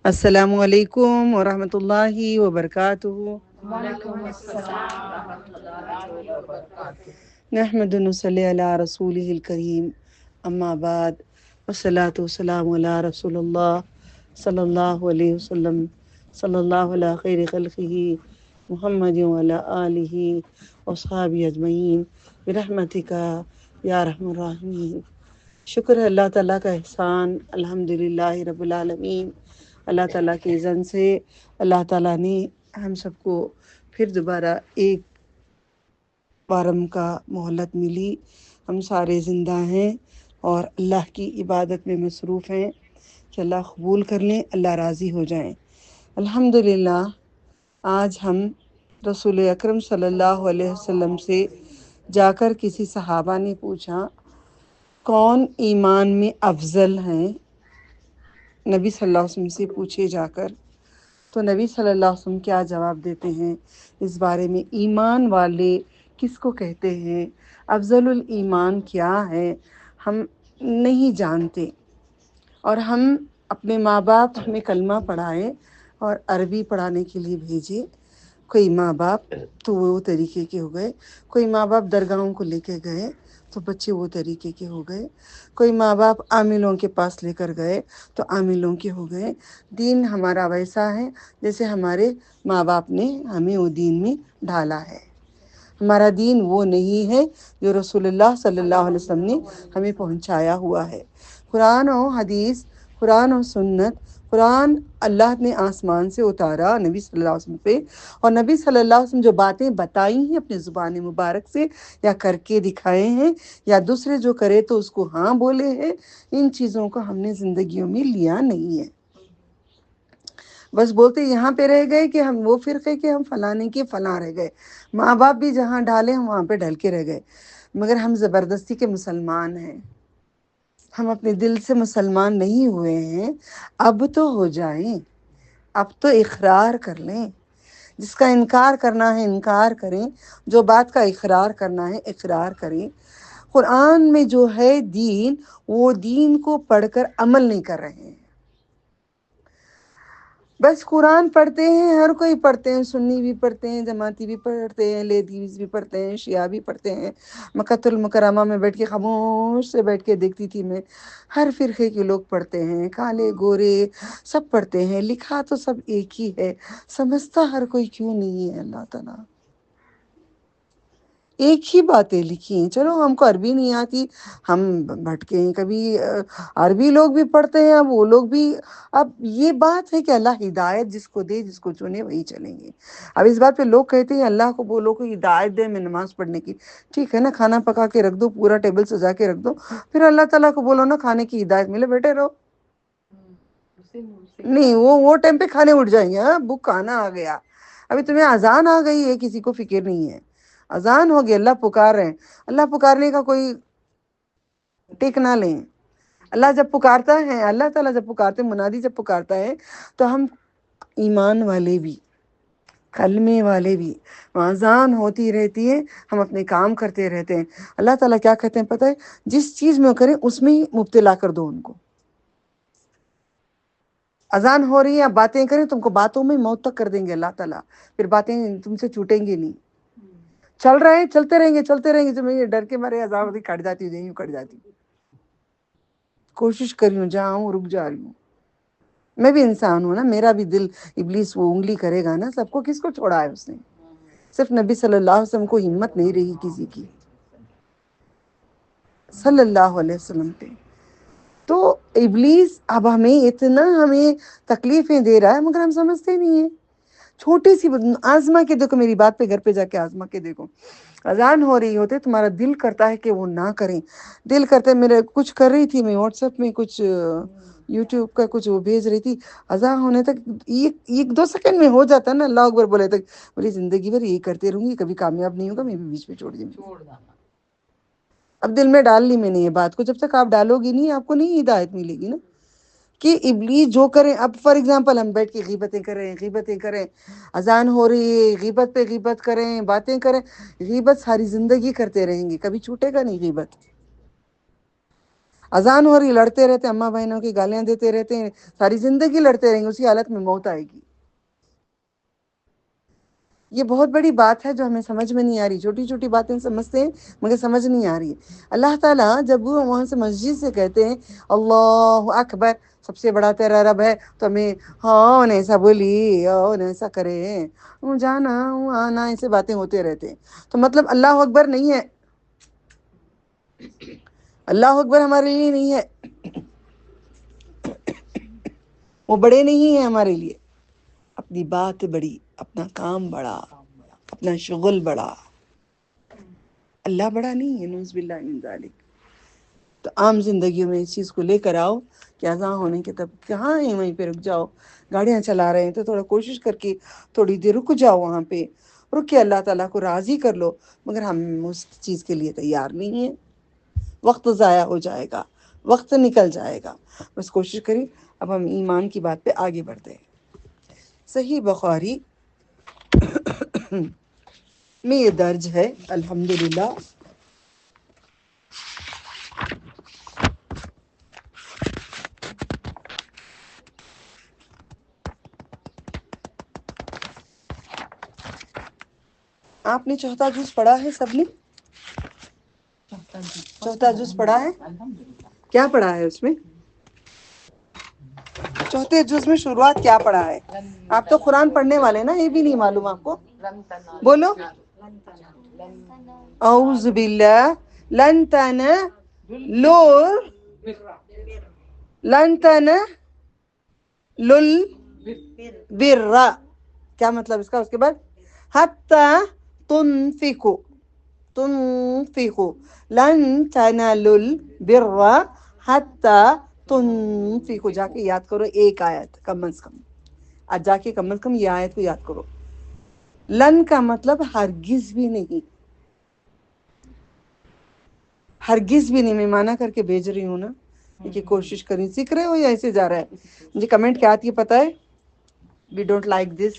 السلام علیکم ورحمۃ اللہ وبرکاتہ۔ وعلیکم السلام ورحمۃ اللہ وبرکاتہ۔ نحمد ونصلی علی رسولہ الکریم، اما بعد، والصلاۃ والسلام علی رسول اللہ صلی اللہ علیہ وسلم، صلی اللہ علی خیر خلقہ محمد وعلی آلہ وصحابہ اجمعین برحمتک یا ارحم الراحمین۔ شکر ہے اللہ تعالیٰ کا احسان، الحمدللہ رب العالمین۔ اللہ تعالیٰ کے اذن سے اللہ تعالیٰ نے ہم سب کو پھر دوبارہ ایک وارم کا مہلت ملی۔ ہم سارے زندہ ہیں اور اللہ کی عبادت میں مصروف ہیں کہ اللہ قبول کر لیں، اللہ راضی ہو جائیں۔ الحمدللہ آج ہم رسول اکرم صلی اللہ علیہ وسلم سے جا کر کسی صحابہ نے پوچھا کون ایمان میں افضل ہیں، نبی صلی اللہ علیہ وسلم سے پوچھے جا کر، تو نبی صلی اللہ علیہ وسلم کیا جواب دیتے ہیں اس بارے میں؟ ایمان والے کس کو کہتے ہیں، افضل الایمان کیا ہے، ہم نہیں جانتے۔ اور ہم اپنے ماں باپ ہمیں کلمہ پڑھائے اور عربی پڑھانے کے لیے بھیجے۔ کوئی ماں باپ تو وہ طریقے کے ہو گئے، کوئی ماں باپ درگاہوں کو لے کے گئے تو بچے وہ طریقے کے ہو گئے، کوئی ماں باپ عاملوں کے پاس لے کر گئے تو عاملوں کے ہو گئے۔ دین ہمارا ویسا ہے جیسے ہمارے ماں باپ نے ہمیں وہ دین میں ڈالا ہے۔ ہمارا دین وہ نہیں ہے جو رسول اللہ صلی اللہ علیہ وسلم نے ہمیں پہنچایا ہوا ہے۔ قرآن و حدیث، قرآن و سنت، قرآن اللہ نے آسمان سے اتارا نبی صلی اللہ علیہ وسلم پہ، اور نبی صلی اللہ علیہ وسلم جو باتیں بتائی ہیں اپنے زبان مبارک سے یا کر کے دکھائے ہیں، یا دوسرے جو کرے تو اس کو ہاں بولے ہیں، ان چیزوں کو ہم نے زندگیوں میں لیا نہیں ہے۔ بس بولتے یہاں پہ رہ گئے کہ ہم وہ فرقے کے، ہم فلانے کے فلاں رہ گئے، ماں باپ بھی جہاں ڈالے ہم وہاں پہ ڈل کے رہ گئے، مگر ہم زبردستی کے مسلمان ہیں، ہم اپنے دل سے مسلمان نہیں ہوئے ہیں۔ اب تو ہو جائیں، اب تو اقرار کر لیں، جس کا انکار کرنا ہے انکار کریں، جو بات کا اقرار کرنا ہے اقرار کریں۔ قرآن میں جو ہے دین، وہ دین کو پڑھ کر عمل نہیں کر رہے ہیں۔ بس قرآن پڑھتے ہیں، ہر کوئی پڑھتے ہیں، سنی بھی پڑھتے ہیں، جماعتی بھی پڑھتے ہیں، لیدیز بھی پڑھتے ہیں، شیعہ بھی پڑھتے ہیں۔ مکۃ المکرمہ میں بیٹھ کے خاموش سے بیٹھ کے دیکھتی تھی میں، ہر فرقے کے لوگ پڑھتے ہیں، کالے گورے سب پڑھتے ہیں، لکھا تو سب ایک ہی ہے، سمجھتا ہر کوئی کیوں نہیں ہے اللہ تعالیٰ؟ ایک ہی باتیں لکھی ہیں۔ چلو ہم کو عربی نہیں آتی، ہم بھٹکے ہیں، کبھی عربی لوگ بھی پڑھتے ہیں، اب وہ لوگ بھی، اب یہ بات ہے کہ اللہ ہدایت جس کو دے، جس کو چنے وہی چلیں گے۔ اب اس بات پہ لوگ کہتے ہیں اللہ کو بولو کہ ہدایت دے میں نماز پڑھنے کی، ٹھیک ہے نا، کھانا پکا کے رکھ دو، پورا ٹیبل سجا کے رکھ دو، پھر اللہ تعالیٰ کو بولو نا کھانے کی ہدایت ملے، بیٹھے رہو۔ نہیں، وہ ٹائم پہ کھانے اٹھ جائیں گے، ہاں بھوک کھانا آ گیا، ابھی تمہیں اذان آ گئی ہے کسی کو فکر نہیں ہے، اذان ہوگی، اللہ پکار رہے ہیں، اللہ پکارنے کا کوئی ٹیک نہ لیں۔ اللہ جب پکارتا ہے، اللہ تعالیٰ جب پکارتے، منادی جب پکارتا ہے تو ہم ایمان والے بھی، کلمے والے بھی، اذان ہوتی رہتی ہے، ہم اپنے کام کرتے رہتے ہیں۔ اللہ تعالیٰ کیا کہتے ہیں پتہ ہے؟ جس چیز میں کریں اس میں ہی مبتلا کر دو ان کو۔ اذان ہو رہی ہے، آپ باتیں کریں، تم کو باتوں میں موت تک کر دیں گے اللہ تعالیٰ، پھر باتیں تم سے چھوٹیں گی نہیں۔ چل رہے ہیں، چلتے رہیں گے، چلتے رہیں گے، جو میں ڈر کے مارے اذان ہوتی کٹ جاتی ہوں، کٹ جاتی ہوں، کوشش کری ہوں جہاں ہوں رک جا رہی ہوں۔ میں بھی انسان ہوں نا، میرا بھی دل ابلیس وہ انگلی کرے گا نا، سب کو کس کو چھوڑا ہے اس نے؟ صرف نبی صلی اللہ علیہ وسلم کو ہمت نہیں رہی کسی کی، صلی اللہ علیہ وسلم پہ۔ تو ابلیس اب ہمیں تکلیفیں دے رہا ہے، مگر ہم سمجھتے نہیں ہیں۔ چھوٹی سی آزما کے دیکھو، میری بات پہ گھر پہ جا کے آزما کے دیکھو، اذان ہو رہی ہوتے تمہارا دل کرتا ہے کہ وہ نہ کریں، دل کرتا ہے، میرے کچھ کر رہی تھی میں واٹس ایپ میں کچھ یوٹیوب کا کچھ وہ بھیج رہی تھی، اذان ہونے تک ایک دو سیکنڈ میں ہو جاتا ہے نا، اللہ اکبر بولے تک، بولی زندگی بھر یہی کرتے رہوں گی، کبھی کامیاب نہیں ہوگا، میں بھی بیچ میں چھوڑ دوں گی۔ اب دل میں ڈال لی میں نے یہ بات کو، جب تک آپ ڈالو گی نہیں آپ کو نہیں ہدایت ملے گی نا، کہ ابلیس جو کریں، اب فار ایگزامپل ہم بیٹھ کے غیبتیں کریں، اذان ہو رہی ہے، غیبت پہ غیبت کریں، باتیں کریں، غیبت ساری زندگی کرتے رہیں گے، کبھی چھوٹے گا نہیں غیبت۔ اذان ہو رہی لڑتے رہتے, اماں بہنوں کی گالیاں دیتے رہتے ہیں, ساری زندگی لڑتے رہیں گے, اسی حالت میں موت آئے گی. یہ بہت بڑی بات ہے جو ہمیں سمجھ میں نہیں آ رہی. چھوٹی چھوٹی باتیں سمجھتے ہیں مگر سمجھ نہیں آ رہی. اللہ تعالیٰ جب وہ وہاں سے مسجد سے کہتے ہیں اللہ اکبر, سب سے بڑا تیرا رب ہے, تو ہمیں ہاں ایسا بولی اور ایسا کرے جانا آنا ایسے باتیں ہوتے رہتے ہیں. تو مطلب اللہ اکبر نہیں ہے, اللہ اکبر ہمارے لیے نہیں ہے, وہ بڑے نہیں ہیں ہمارے لیے. اپنی بات بڑی, اپنا کام بڑا, اپنا شغل بڑا, اللہ بڑا نہیں ہے. نعوذ باللہ من ذالک. تو عام زندگیوں میں اس چیز کو لے کر آؤ کہ اذان ہونے کے تب کہاں ہیں وہیں پہ رک جاؤ. گاڑیاں چلا رہے ہیں تو تھوڑا کوشش کر کے تھوڑی دیر رک جاؤ, وہاں پہ رک کے اللہ تعالیٰ کو راضی کر لو. مگر ہم اس چیز کے لیے تیار نہیں ہیں. وقت ضائع ہو جائے گا, وقت نکل جائے گا. بس کوشش کریں اب ہم ایمان کی بات پہ آگے بڑھتے ہیں. صحیح بخاری میں یہ درج ہے الحمدللہ. آپ نے چوتھا جز پڑھا ہے سب نے؟ چوتھا جز پڑھا ہے؟ کیا پڑھا ہے اس میں؟ چوتھے جز میں شروعات کیا پڑھا ہے؟ آپ تو قرآن پڑھنے والے نا, یہ بھی نہیں معلوم آپ کو؟ بولو. اعوذ باللہ لن تنالوا البر. کیا مطلب اس کا؟ اس کے بعد حتی تنفقوا لن تنالوا البر حتی تنفقوا. جا کے یاد کرو ایک آیت کم از کم, آج جا کے کم از کم یہ آیت کو یاد کرو. لن کا مطلب ہرگز بھی نہیں, ہرگز بھی نہیں. میں مانا کر کے بھیج رہی ہوں نا کہ کوشش کریں. سیکھ رہے ہو یا ایسے جا رہا ہے؟ مجھے کمنٹ کیا آتی ہے پتہ ہے؟ We don't like this.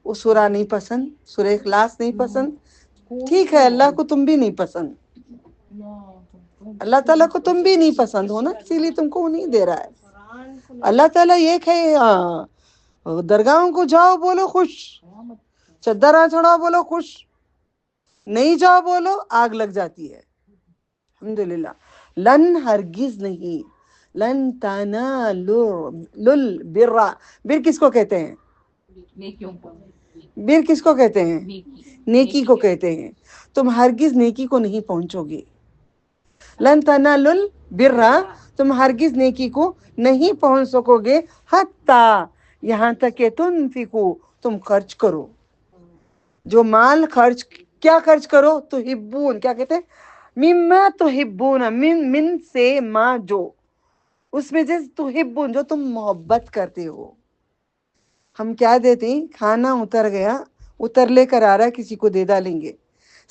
وہ سورہ نہیں پسند, سورہ اخلاص نہیں پسند. ٹھیک ہے, اللہ کو تم بھی نہیں پسند, اللہ تعالیٰ کو تم بھی نہیں پسند ہو نا, اسی لیے تم کو وہ نہیں دے رہا ہے. اللہ تعالیٰ یہ کہ درگاہوں کو جاؤ بولو خوش, چدرا چڑھاؤ بولو خوش, نہیں جاؤ بولو آگ لگ جاتی ہے. الحمدللہ. لن ہرگز نہیں, لن تنالوا البر. بر کس کو کہتے ہیں؟ بر کس کو کہتے ہیں؟ نیکی کو کہتے ہیں. تم ہرگز نیکی کو نہیں پہنچو گے. لن تنالوا البر, تم ہرگز نیکی کو نہیں پہنچ سکو گے. حتی, یہاں تک کہ تنفقوا, تم خرچ کرو. جو مال خرچ, کیا خرچ کرو؟ تحبون, کیا کہتے ہیں؟ مما تحبون, من سے ما, جو اس میں جیسے تحبون جو تم محبت کرتے ہو. ہم کیا دیتے ہیں؟ کھانا اتر گیا, اتر لے کر آ رہا ہے, کسی کو دے ڈالیں گے.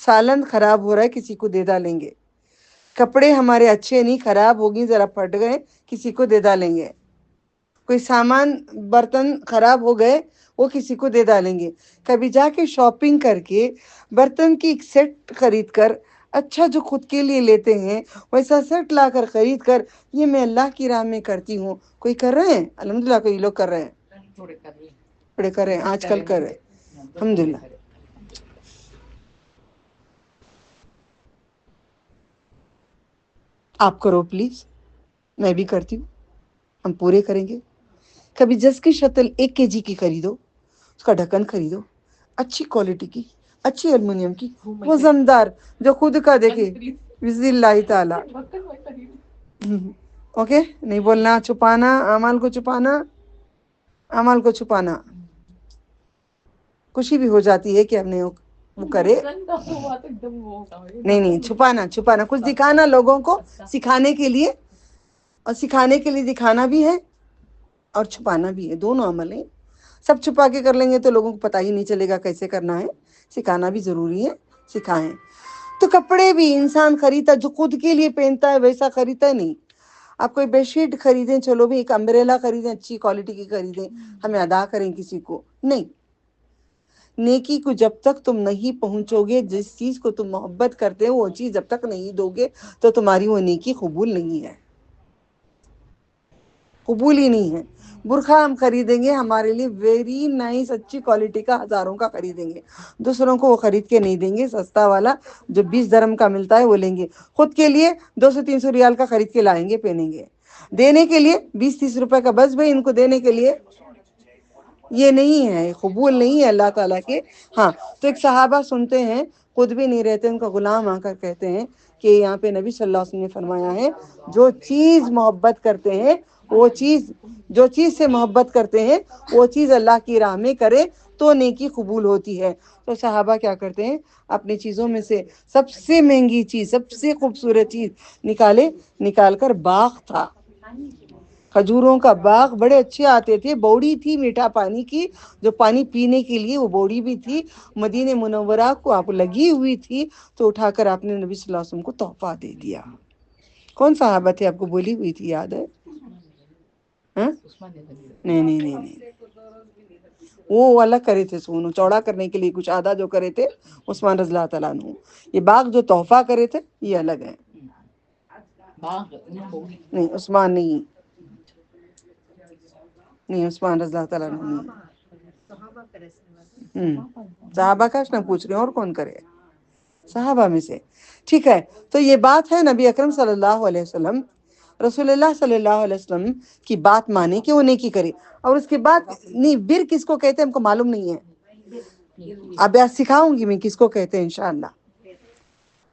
سالن خراب ہو رہا ہے, کسی کو دے ڈالیں گے. کپڑے ہمارے اچھے نہیں, خراب ہو گئی, ذرا پھٹ گئے, کسی کو دے ڈالیں گے. کوئی سامان برتن خراب ہو گئے, وہ کسی کو دے ڈالیں گے. کبھی جا کے شاپنگ کر کے برتن کی ایک سیٹ خرید کر, اچھا جو خود کے لیے لیتے ہیں ویسا سیٹ لا کر خرید کر, یہ میں اللہ کی راہ میں کرتی ہوں. کوئی کر رہے ہیں؟ الحمدللہ کوئی لوگ کر رہے ہیں, تھوڑے کر رہے ہیں, آج کل کر رہے ہیں الحمدللہ. آپ کرو پلیز, میں بھی کرتی ہوں, ہم پورے کریں گے. کبھی جس کی شتل 1 kg کی خریدو, اس کا ڈھکن خریدو, اچھی کوالٹی کی, اچھی ایلومینیم کی, وزندار, جو خود کا دیکھے بسم اللہ تعالی. اوکے, نہیں بولنا, چھپانا, اعمال کو چھپانا, اعمال کو چھپانا. خوشی بھی ہو جاتی ہے کہ ہم نے وہ کرے. نہیں, چھپانا, کچھ دکھانا لوگوں کو سکھانے کے لیے, اور سکھانے کے لیے دکھانا بھی ہے اور چھپانا بھی ہے, دونوں عمل ہیں. سب چھپا کے کر لیں گے تو لوگوں کو پتہ ہی نہیں چلے گا کیسے کرنا ہے. سکھانا بھی ضروری ہے, سکھائیں. تو کپڑے بھی انسان خریدتا, جو خود کے لیے پہنتا ہے ویسا خریدتا ہے نہیں. آپ کوئی بیڈ شیٹ خریدیں, چلو بھی ایک امبریلا خریدیں, اچھی کوالٹی کی خریدیں, ہمیں ادا کریں کسی کو نہیں. نیکی کو جب تک تم نہیں پہنچو گے، جس چیز کو تم محبت کرتے ہو وہ چیز جب تک نہیں دو گے تو تمہاری وہ نیکی قبول نہیں ہے، قبول ہی نہیں ہے۔ برقع ہم خریدیں گے ہمارے لیے ویری نائس اچھی کوالٹی کا، ہزاروں کا خریدیں گے، دوسروں کو وہ خرید کے نہیں دیں گے، سستا والا جو 20 درہم کا ملتا ہے وہ لیں گے، خود کے لیے 200-300 ریال کا خرید کے لائیں گے، پہنیں گے، دینے کے لیے 20-30 روپے کا، بس بھائی ان کو دینے کے لیے، یہ نہیں ہے، قبول نہیں ہے اللہ تعالیٰ کے۔ ہاں تو ایک صحابہ سنتے ہیں، خود بھی نہیں رہتے، ان کا غلام آ کر کہتے ہیں کہ یہاں پہ نبی صلی اللہ علیہ وسلم نے فرمایا ہے جو چیز محبت کرتے ہیں، وہ چیز، جو چیز سے محبت کرتے ہیں وہ چیز اللہ کی راہ میں کرے تو نیکی قبول ہوتی ہے۔ تو صحابہ کیا کرتے ہیں، اپنی چیزوں میں سے سب سے مہنگی چیز، سب سے خوبصورت چیز نکال کر، باغ تھا، کھجوروں کا باغ، بڑے اچھے آتے تھے، بوڑی تھی میٹھا پانی کی، جو پانی پینے کے لیے وہ بوڑی بھی تھی، مدینہ منورہ کو آپ لگی ہوئی تھی، تو اٹھا کر آپ نے نبی صلی اللہ علیہ وسلم کو تحفہ دے دیا۔ کون صحابہ تھے آپ کو بولی ہوئی تھی، یاد ہے؟ ہاں؟ نہیں، وہ الگ کرے تھے، سونو چوڑا کرنے کے لیے کچھ آدھا جو کرے تھے عثمان رضی اللہ تعالیٰ عنہ، یہ باغ جو تحفہ کرے تھے یہ الگ ہے، نہیں عثمان نہیں عثمان رضی اللہ تعالیٰ عنہ نہیں، صحابہ کا نہ پوچھ رہے ہیں، اور کون کرے صحابہ میں سے، ٹھیک ہے۔ تو یہ بات ہے نبی اکرم صلی اللہ علیہ وسلم، رسول اللہ صلی اللہ علیہ وسلم کی بات مانے کہ وہ نیکی کرے، اور اس کے بعد نہیں، بر کس کو کہتے ہیں ہم کو معلوم نہیں ہے، اب سکھاؤں گی میں کس کو کہتے ہیں انشاءاللہ۔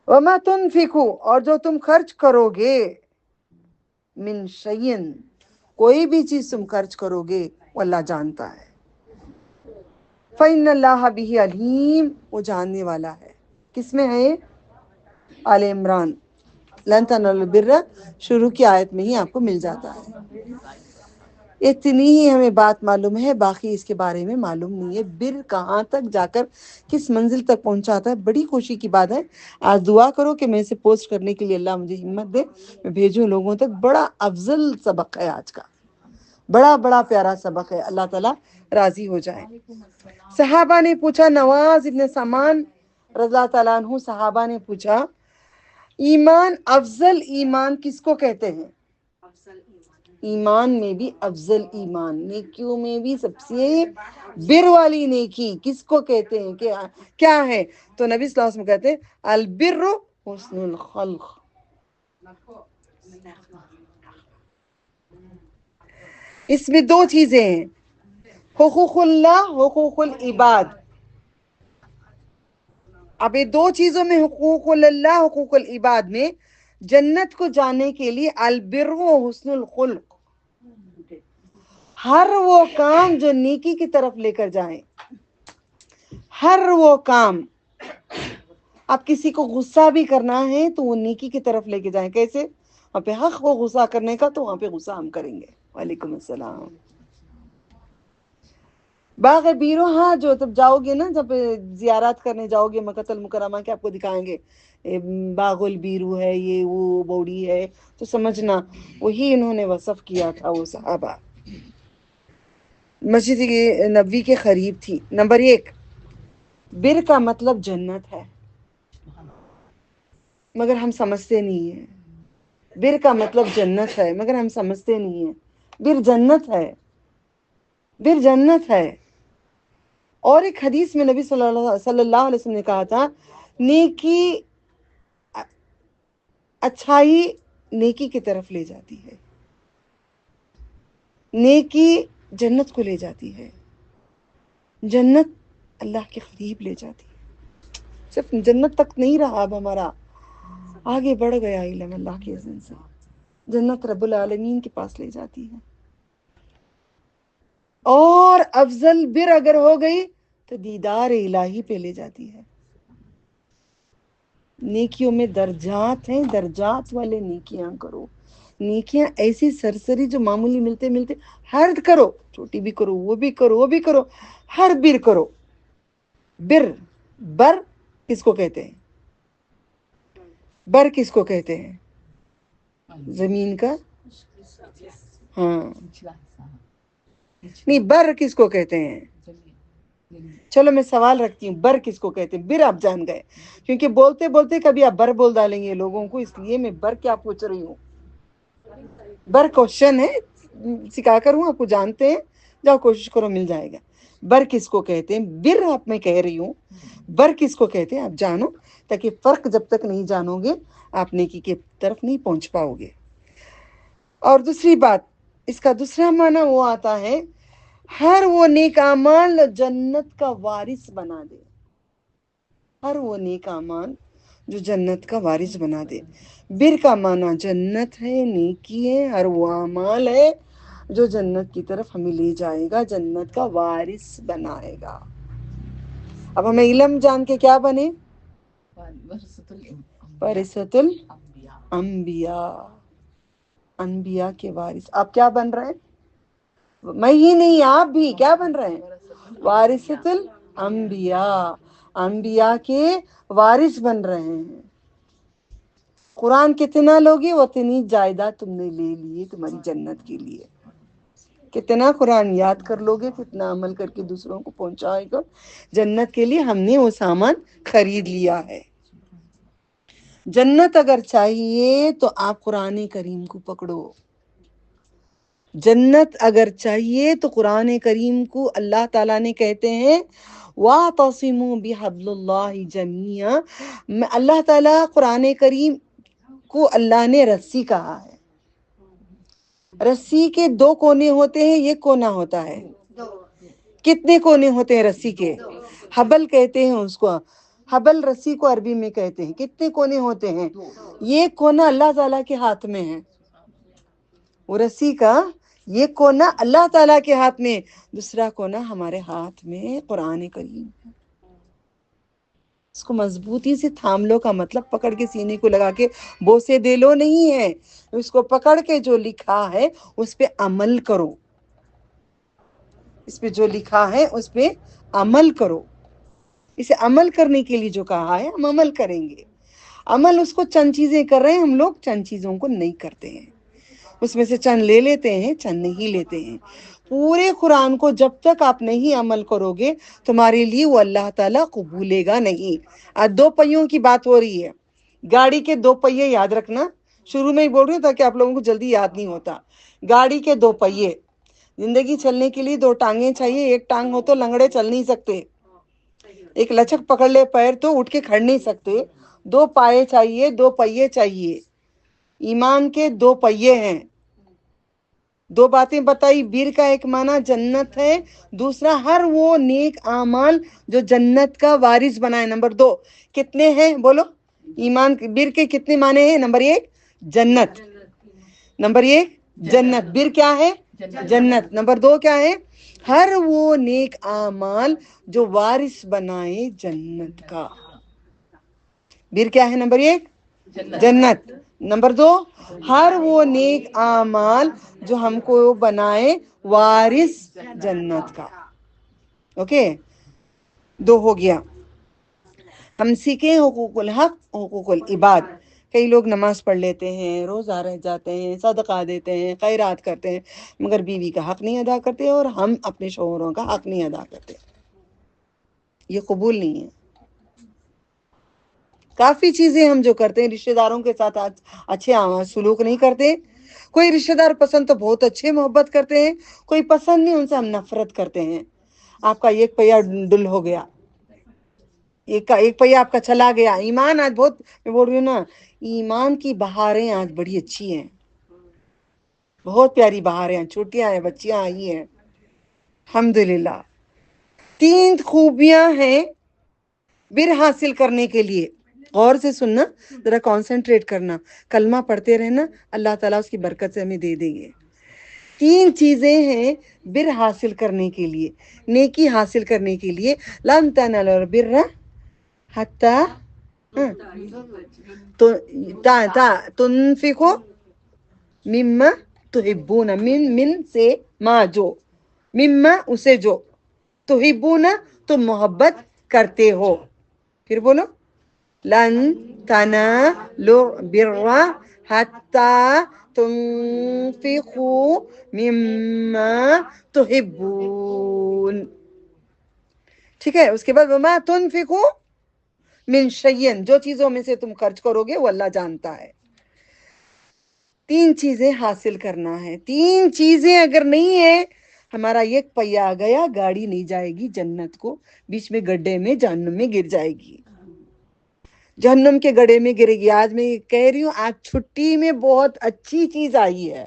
وما تنفقوا، اور جو تم خرچ کرو گے، من شیئن، کوئی بھی چیز تم خرچ کرو گے وہ اللہ جانتا ہے، فإن اللہ بہ علیم، وہ جاننے والا ہے، کس میں ہے؟ آل عمران، لن تنالوا البر، شروع کی آیت میں ہی آپ کو مل جاتا ہے۔ اتنی ہی ہمیں بات معلوم ہے، باقی اس کے بارے میں معلوم نہیں ہے، بر کہاں تک جا کر کس منزل تک پہنچاتا ہے۔ بڑی خوشی کی بات ہے، آج دعا کرو کہ میں اسے پوسٹ کرنے کے لیے اللہ مجھے ہمت دے، میں بھیجوں لوگوں تک۔ بڑا افضل سبق ہے آج کا، بڑا پیارا سبق ہے، اللہ تعالیٰ راضی ہو جائے۔ صحابہ نے پوچھا، نواز ابن سمان رضی اللہ تعالیٰ عنہ صحابہ نے پوچھا، ایمان، افضل ایمان کس کو کہتے ہیں؟ ایمان میں بھی افضل ایمان، نیکیوں میں بھی سب سے بر والی نیکی کس کو کہتے ہیں، کیا ہے؟ تو نبی صلی اللہ علیہ وسلم کہتے ہیں البر حسن الخلق، اس میں دو چیزیں ہیں، حقوق اللہ، حقوق العباد۔ اب یہ دو چیزوں میں، حقوق اللہ، حقوق العباد میں، جنت کو جانے کے لیے البر و حسن الخلق، ہر وہ کام جو نیکی کی طرف لے کر جائیں، ہر وہ کام، اب کسی کو غصہ بھی کرنا ہے تو وہ نیکی کی طرف لے کے جائیں، کیسے؟ وہاں پہ حق ہو غصہ کرنے کا تو وہاں پہ غصہ ہم کریں گے۔ وعلیکم السلام۔ باغ بیرو، ہاں جو تب جاؤ گے نا، جب زیارات کرنے جاؤ گے مکۃ المکرمہ کے، آپ کو دکھائیں گے باغ البیرو ہے، یہ وہ بوڑی ہے، تو سمجھنا وہی انہوں نے وصف کیا تھا وہ صحابہ۔ مسجد نبوی کے قریب تھی۔ نمبر 1، بر کا مطلب جنت ہے، مگر ہم سمجھتے نہیں ہیں۔ بر کا مطلب جنت ہے مگر ہم سمجھتے نہیں ہیں، بر جنت ہے، بر جنت ہے۔ اور ایک حدیث میں نبی صلی اللہ علیہ وسلم نے کہا تھا، نیکی، اچھائی نیکی کی طرف لے جاتی ہے، نیکی جنت کو لے جاتی ہے، جنت اللہ کے قریب لے جاتی ہے۔ صرف جنت تک نہیں رہا، اب ہمارا آگے بڑھ گیا علم، اللہ کے اذن سے جنت رب العالمین کے پاس لے جاتی ہے۔ اور افضل بر اگر ہو گئی تو دیدار الہی پہ لے جاتی ہے۔ نیکیوں میں درجات ہیں، درجات والے نیکیاں کرو، نیکیاں ایسی سرسری جو معمولی ملتے ہر کرو، چھوٹی بھی کرو، وہ بھی کرو، وہ بھی کرو، ہر بر کرو۔ بر کس کو کہتے ہیں؟ بر کس کو کہتے ہیں؟ زمین کا، ہاں نہیں، بر کس کو کہتے ہیں؟ چلو میں سوال رکھتی ہوں، بر کس کو کہتے ہیں؟ بر آپ جان گئے، کیونکہ بولتے بولتے کبھی آپ بر بول ڈالیں گے لوگوں کو، اس لیے میں بر کیا پوچھ رہی ہوں. بر کوشچن ہے، سکھا کر ہوں، آپ کو جانتے ہیں، جاؤ کوشش کرو مل جائے گا. بر کس کو کہتے ہیں؟ بر آپ میں کہہ رہی ہوں، بر کس کو کہتے ہیں آپ جانو، تاکہ فرق جب تک نہیں جانو گے آپ نیکی کی طرف نہیں پہنچ پاؤ گے. اور دوسری بات، اس کا دوسرا معنی وہ آتا ہے ہر وہ نیک اعمال جنت کا وارث بنا دے. ہر وہ نیک اعمال جو جنت کا وارث بنا دے. بر کا معنی جنت ہے، نیکی ہے، ہر وہ اعمال ہے جو جنت کی طرف ہمیں لے جائے گا، جنت کا وارث بنائے گا. اب ہمیں علم جان کے کیا بنے؟ وارثۃ الانبیاء، انبیاء کے وارث. آپ کیا بن رہے ہیں؟ میں ہی نہیں، آپ بھی کیا بن رہے ہیں؟ وارثۃ الانبیاء، انبیاء کے وارث بن رہے ہیں. قرآن کتنا لوگے اتنی جائیداد تم نے لے لی تمہاری جنت کے لیے. کتنا قرآن یاد کر لوگے، کتنا عمل کر کے دوسروں کو پہنچائے گا جنت کے لیے. ہم نے وہ سامان خرید لیا ہے. جنت اگر چاہیے تو آپ قرآن کریم کو پکڑو. جنت اگر چاہیے تو قرآن کریم کو اللہ تعالیٰ نے کہتے ہیں وَاعْتَصِمُوا بِحَبْلِ اللَّهِ جَمِيعًا. اللہ تعالیٰ قرآن کریم کو اللہ نے رسی کہا ہے. رسی کے دو کونے ہوتے ہیں، یہ کونا ہوتا ہے. کتنے کونے ہوتے ہیں رسی کے؟ حبل کہتے ہیں اس کو. حبل رسی کو عربی میں کہتے ہیں. کتنے کونے ہوتے ہیں؟ یہ کونا اللہ تعالیٰ کے ہاتھ میں ہے. وہ رسی کا یہ کونا اللہ تعالیٰ کے ہاتھ میں، دوسرا کونا ہمارے ہاتھ میں قرآن کریم ہے. اس کو مضبوطی سے تھام لو کا مطلب پکڑ کے سینے کو لگا کے بوسے دے لو نہیں ہے. اس کو پکڑ کے جو لکھا ہے اس پہ عمل کرو. اس پہ جو لکھا ہے اس پہ عمل کرو. اسے عمل کرنے کے لیے جو کہا ہے ہم عمل کریں گے. عمل اس کو چند چیزیں کر رہے ہیں، ہم لوگ چند چیزوں کو نہیں کرتے ہیں. اس میں سے چند لے لیتے ہیں، چند نہیں لیتے ہیں. پورے قرآن کو جب تک آپ نہیں عمل کرو گے تمہارے لیے وہ اللہ تعالیٰ قبولے گا نہیں. آج دو پہیوں کی بات ہو رہی ہے. گاڑی کے دو پہیے یاد رکھنا، شروع میں ہی بول رہی ہوں تاکہ آپ لوگوں کو جلدی یاد نہیں ہوتا. گاڑی کے دو پہیے، زندگی چلنے کے لیے دو ٹانگیں چاہیے. ایک ٹانگ ہو تو لنگڑے چل نہیں سکتے. ایک لچک پکڑ لے پیر تو اٹھ کے کھڑ نہیں سکتے. دو پائے چاہیے، دو پہیے چاہیے. ایمان کے دو پہیے ہیں. دو باتیں بتائی. بیر کا ایک معنی جنت ہے، دوسرا ہر وہ نیک اعمال جو جنت کا وارث بنائے. نمبر دو کتنے ہیں بولو؟ ایمان بیر کے کتنے معنی ہیں؟ نمبر ایک جنت، نمبر ایک جنت. بیر کیا ہے؟ جنت. نمبر دو کیا ہے؟ ہر وہ نیک اعمال جو وارث بنائے جنت کا. بیر کیا ہے؟ نمبر ایک جنت. نمبر دو ہر وہ نیک اعمال جو ہم کو بنائے وارث جنت کا. اوکے، دو ہو گیا. ہم سیکھیں حقوق الحق، حقوق العباد. کئی لوگ نماز پڑھ لیتے ہیں، روزہ رہ جاتے ہیں، صدقہ دیتے ہیں، خیرات کرتے ہیں، مگر بیوی کا حق نہیں ادا کرتے اور ہم اپنے شوہروں کا حق نہیں ادا کرتے. یہ قبول نہیں ہے. کافی چیزیں ہم جو کرتے ہیں، رشتہ داروں کے ساتھ اچھے سلوک نہیں کرتے. کوئی رشتہ دار پسند تو بہت اچھے محبت کرتے ہیں، کوئی پسند نہیں، ان سے ہم نفرت کرتے ہیں. آپ کا ایک پہیا ڈل ہو گیا، ایک پہیا آپ کا چلا گیا. ایمان آج بہت، میں بول رہی ہوں نا، ایمان کی بہاریں آج بڑی اچھی ہیں، بہت پیاری بہاریں ہیں. چھوٹیاں ہیں، بچیاں آئی ہیں الحمدللہ. تین خوبیاں ہیں بر حاصل کرنے کے لیے. غور سے سننا، ذرا کانسنٹریٹ کرنا، کلمہ پڑھتے رہنا، اللہ تعالیٰ اس کی برکت سے ہمیں دے دیں گے. تین چیزیں ہیں بر حاصل کرنے کے لیے، نیکی حاصل کرنے کے لیے. لن تنالوا البر حتی تنفقوا مما تحبون. من سے ما جو، مما اسے جو، تحبون تم محبت کرتے ہو. پھر بولو لن تنالوا البر حتی تنفقوا مما تحبون. ٹھیک ہے. اس کے بعد وما تنفقوا من شیئن، جو چیزوں میں سے تم خرچ کرو گے وہ اللہ جانتا ہے. 3 چیزیں حاصل کرنا ہے. 3 چیزیں اگر نہیں ہے، ہمارا ایک پہیا آ گیا، گاڑی نہیں جائے گی جنت کو، بیچ میں گڈھے میں جہنم میں گر جائے گی، جہنم کے گڑھے میں گرے گی. آج میں کہہ رہی ہوں، آج چھٹی میں بہت اچھی چیز آئی ہے.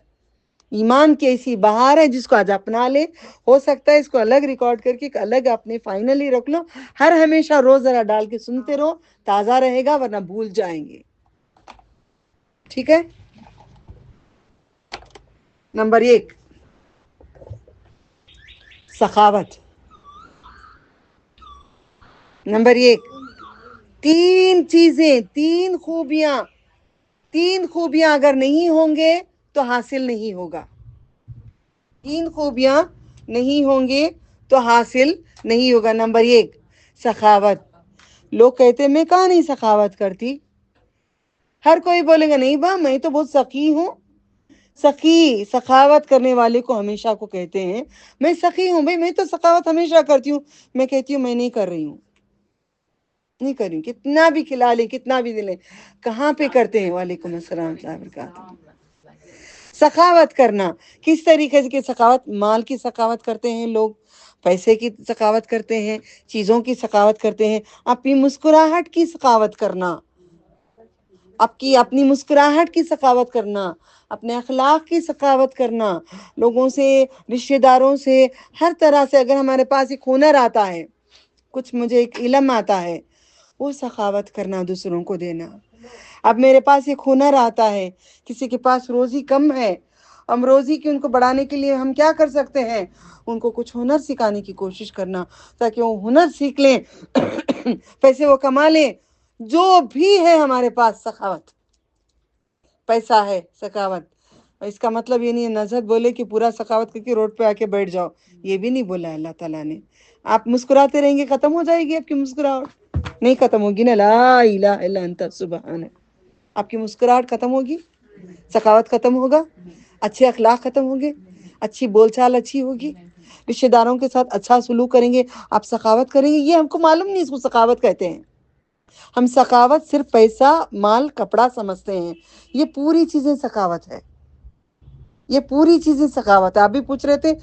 ایمان کی ایسی بہار ہے جس کو آج اپنا لے. ہو سکتا ہے اس کو الگ ریکارڈ کر کے الگ اپنے فائنلی رکھ لو. ہر ہمیشہ روز ذرا ڈال کے سنتے رہو، تازہ رہے گا، ورنہ بھول جائیں گے. ٹھیک ہے. نمبر 1، سخاوت. نمبر 1، 3 چیزیں، 3 خوبیاں، 3 خوبیاں اگر نہیں ہوں گے تو حاصل نہیں ہوگا. 3 خوبیاں نہیں ہوں گے تو حاصل نہیں ہوگا. نمبر 1، سخاوت. لوگ کہتے میں کہاں نہیں سخاوت کرتی. ہر کوئی بولے گا نہیں با، میں تو بہت سخی ہوں. سخی، سخاوت کرنے والے کو ہمیشہ کو کہتے ہیں میں سخی ہوں. بھائی میں تو سخاوت ہمیشہ کرتی ہوں. میں کہتی ہوں میں نہیں کر رہی ہوں، نہیں کر رہی ہوں. کتنا بھی کھلا لے، کتنا بھی دلے، کہاں پہ کرتے ہیں. وعلیکم السلام ورحمۃ اللہ وبرکاتہ. سخاوت کرنا کس طریقے سے؟ سخاوت مال کی سخاوت کرتے ہیں لوگ، پیسے کی سخاوت کرتے ہیں، چیزوں کی سخاوت کرتے ہیں. اپنی مسکراہٹ کی سخاوت کرنا، اپنی مسکراہٹ کی سخاوت کرنا، اپنے اخلاق کی سخاوت کرنا، لوگوں سے، رشتہ داروں سے، ہر طرح سے. اگر ہمارے پاس ایک ہنر آتا ہے، کچھ مجھے ایک علم آتا ہے، وہ سخاوت کرنا، دوسروں کو دینا. اب میرے پاس ایک ہنر آتا ہے، کسی کے پاس روزی کم ہے، ہم روزی کی ان کو بڑھانے کے لیے ہم کیا کر سکتے ہیں؟ ان کو کچھ ہنر سکھانے کی کوشش کرنا، تاکہ وہ ہنر سیکھ لیں، پیسے وہ کما لیں. جو بھی ہے ہمارے پاس سخاوت. پیسہ ہے سخاوت. اس کا مطلب یہ نہیں ہے نزہت بولے کہ پورا سخاوت کر کے روڈ پہ آ کے بیٹھ جاؤ، یہ بھی نہیں بولا اللہ تعالیٰ نے. آپ مسکراتے رہیں گے، ختم ہو جائے گی آپ کی مسکراہٹ؟ نہیں ختم ہوگی نا. لا الہ الا انت سبحانک. آپ کی مسکراہٹ ختم ہوگی؟ سخاوت ختم ہوگا؟ اچھے اخلاق ختم ہوں گے؟ اچھی بول چال اچھی ہوگی؟ رشتہ داروں کے ساتھ اچھا سلوک کریں گے، آپ سخاوت کریں گے؟ یہ ہم کو معلوم نہیں اس کو سخاوت کہتے ہیں. ہم سخاوت صرف پیسہ، مال، کپڑا سمجھتے ہیں. یہ پوری چیزیں سخاوت ہے. یہ پوری چیزیں سخاوت ہے. آپ بھی پوچھ رہے تھے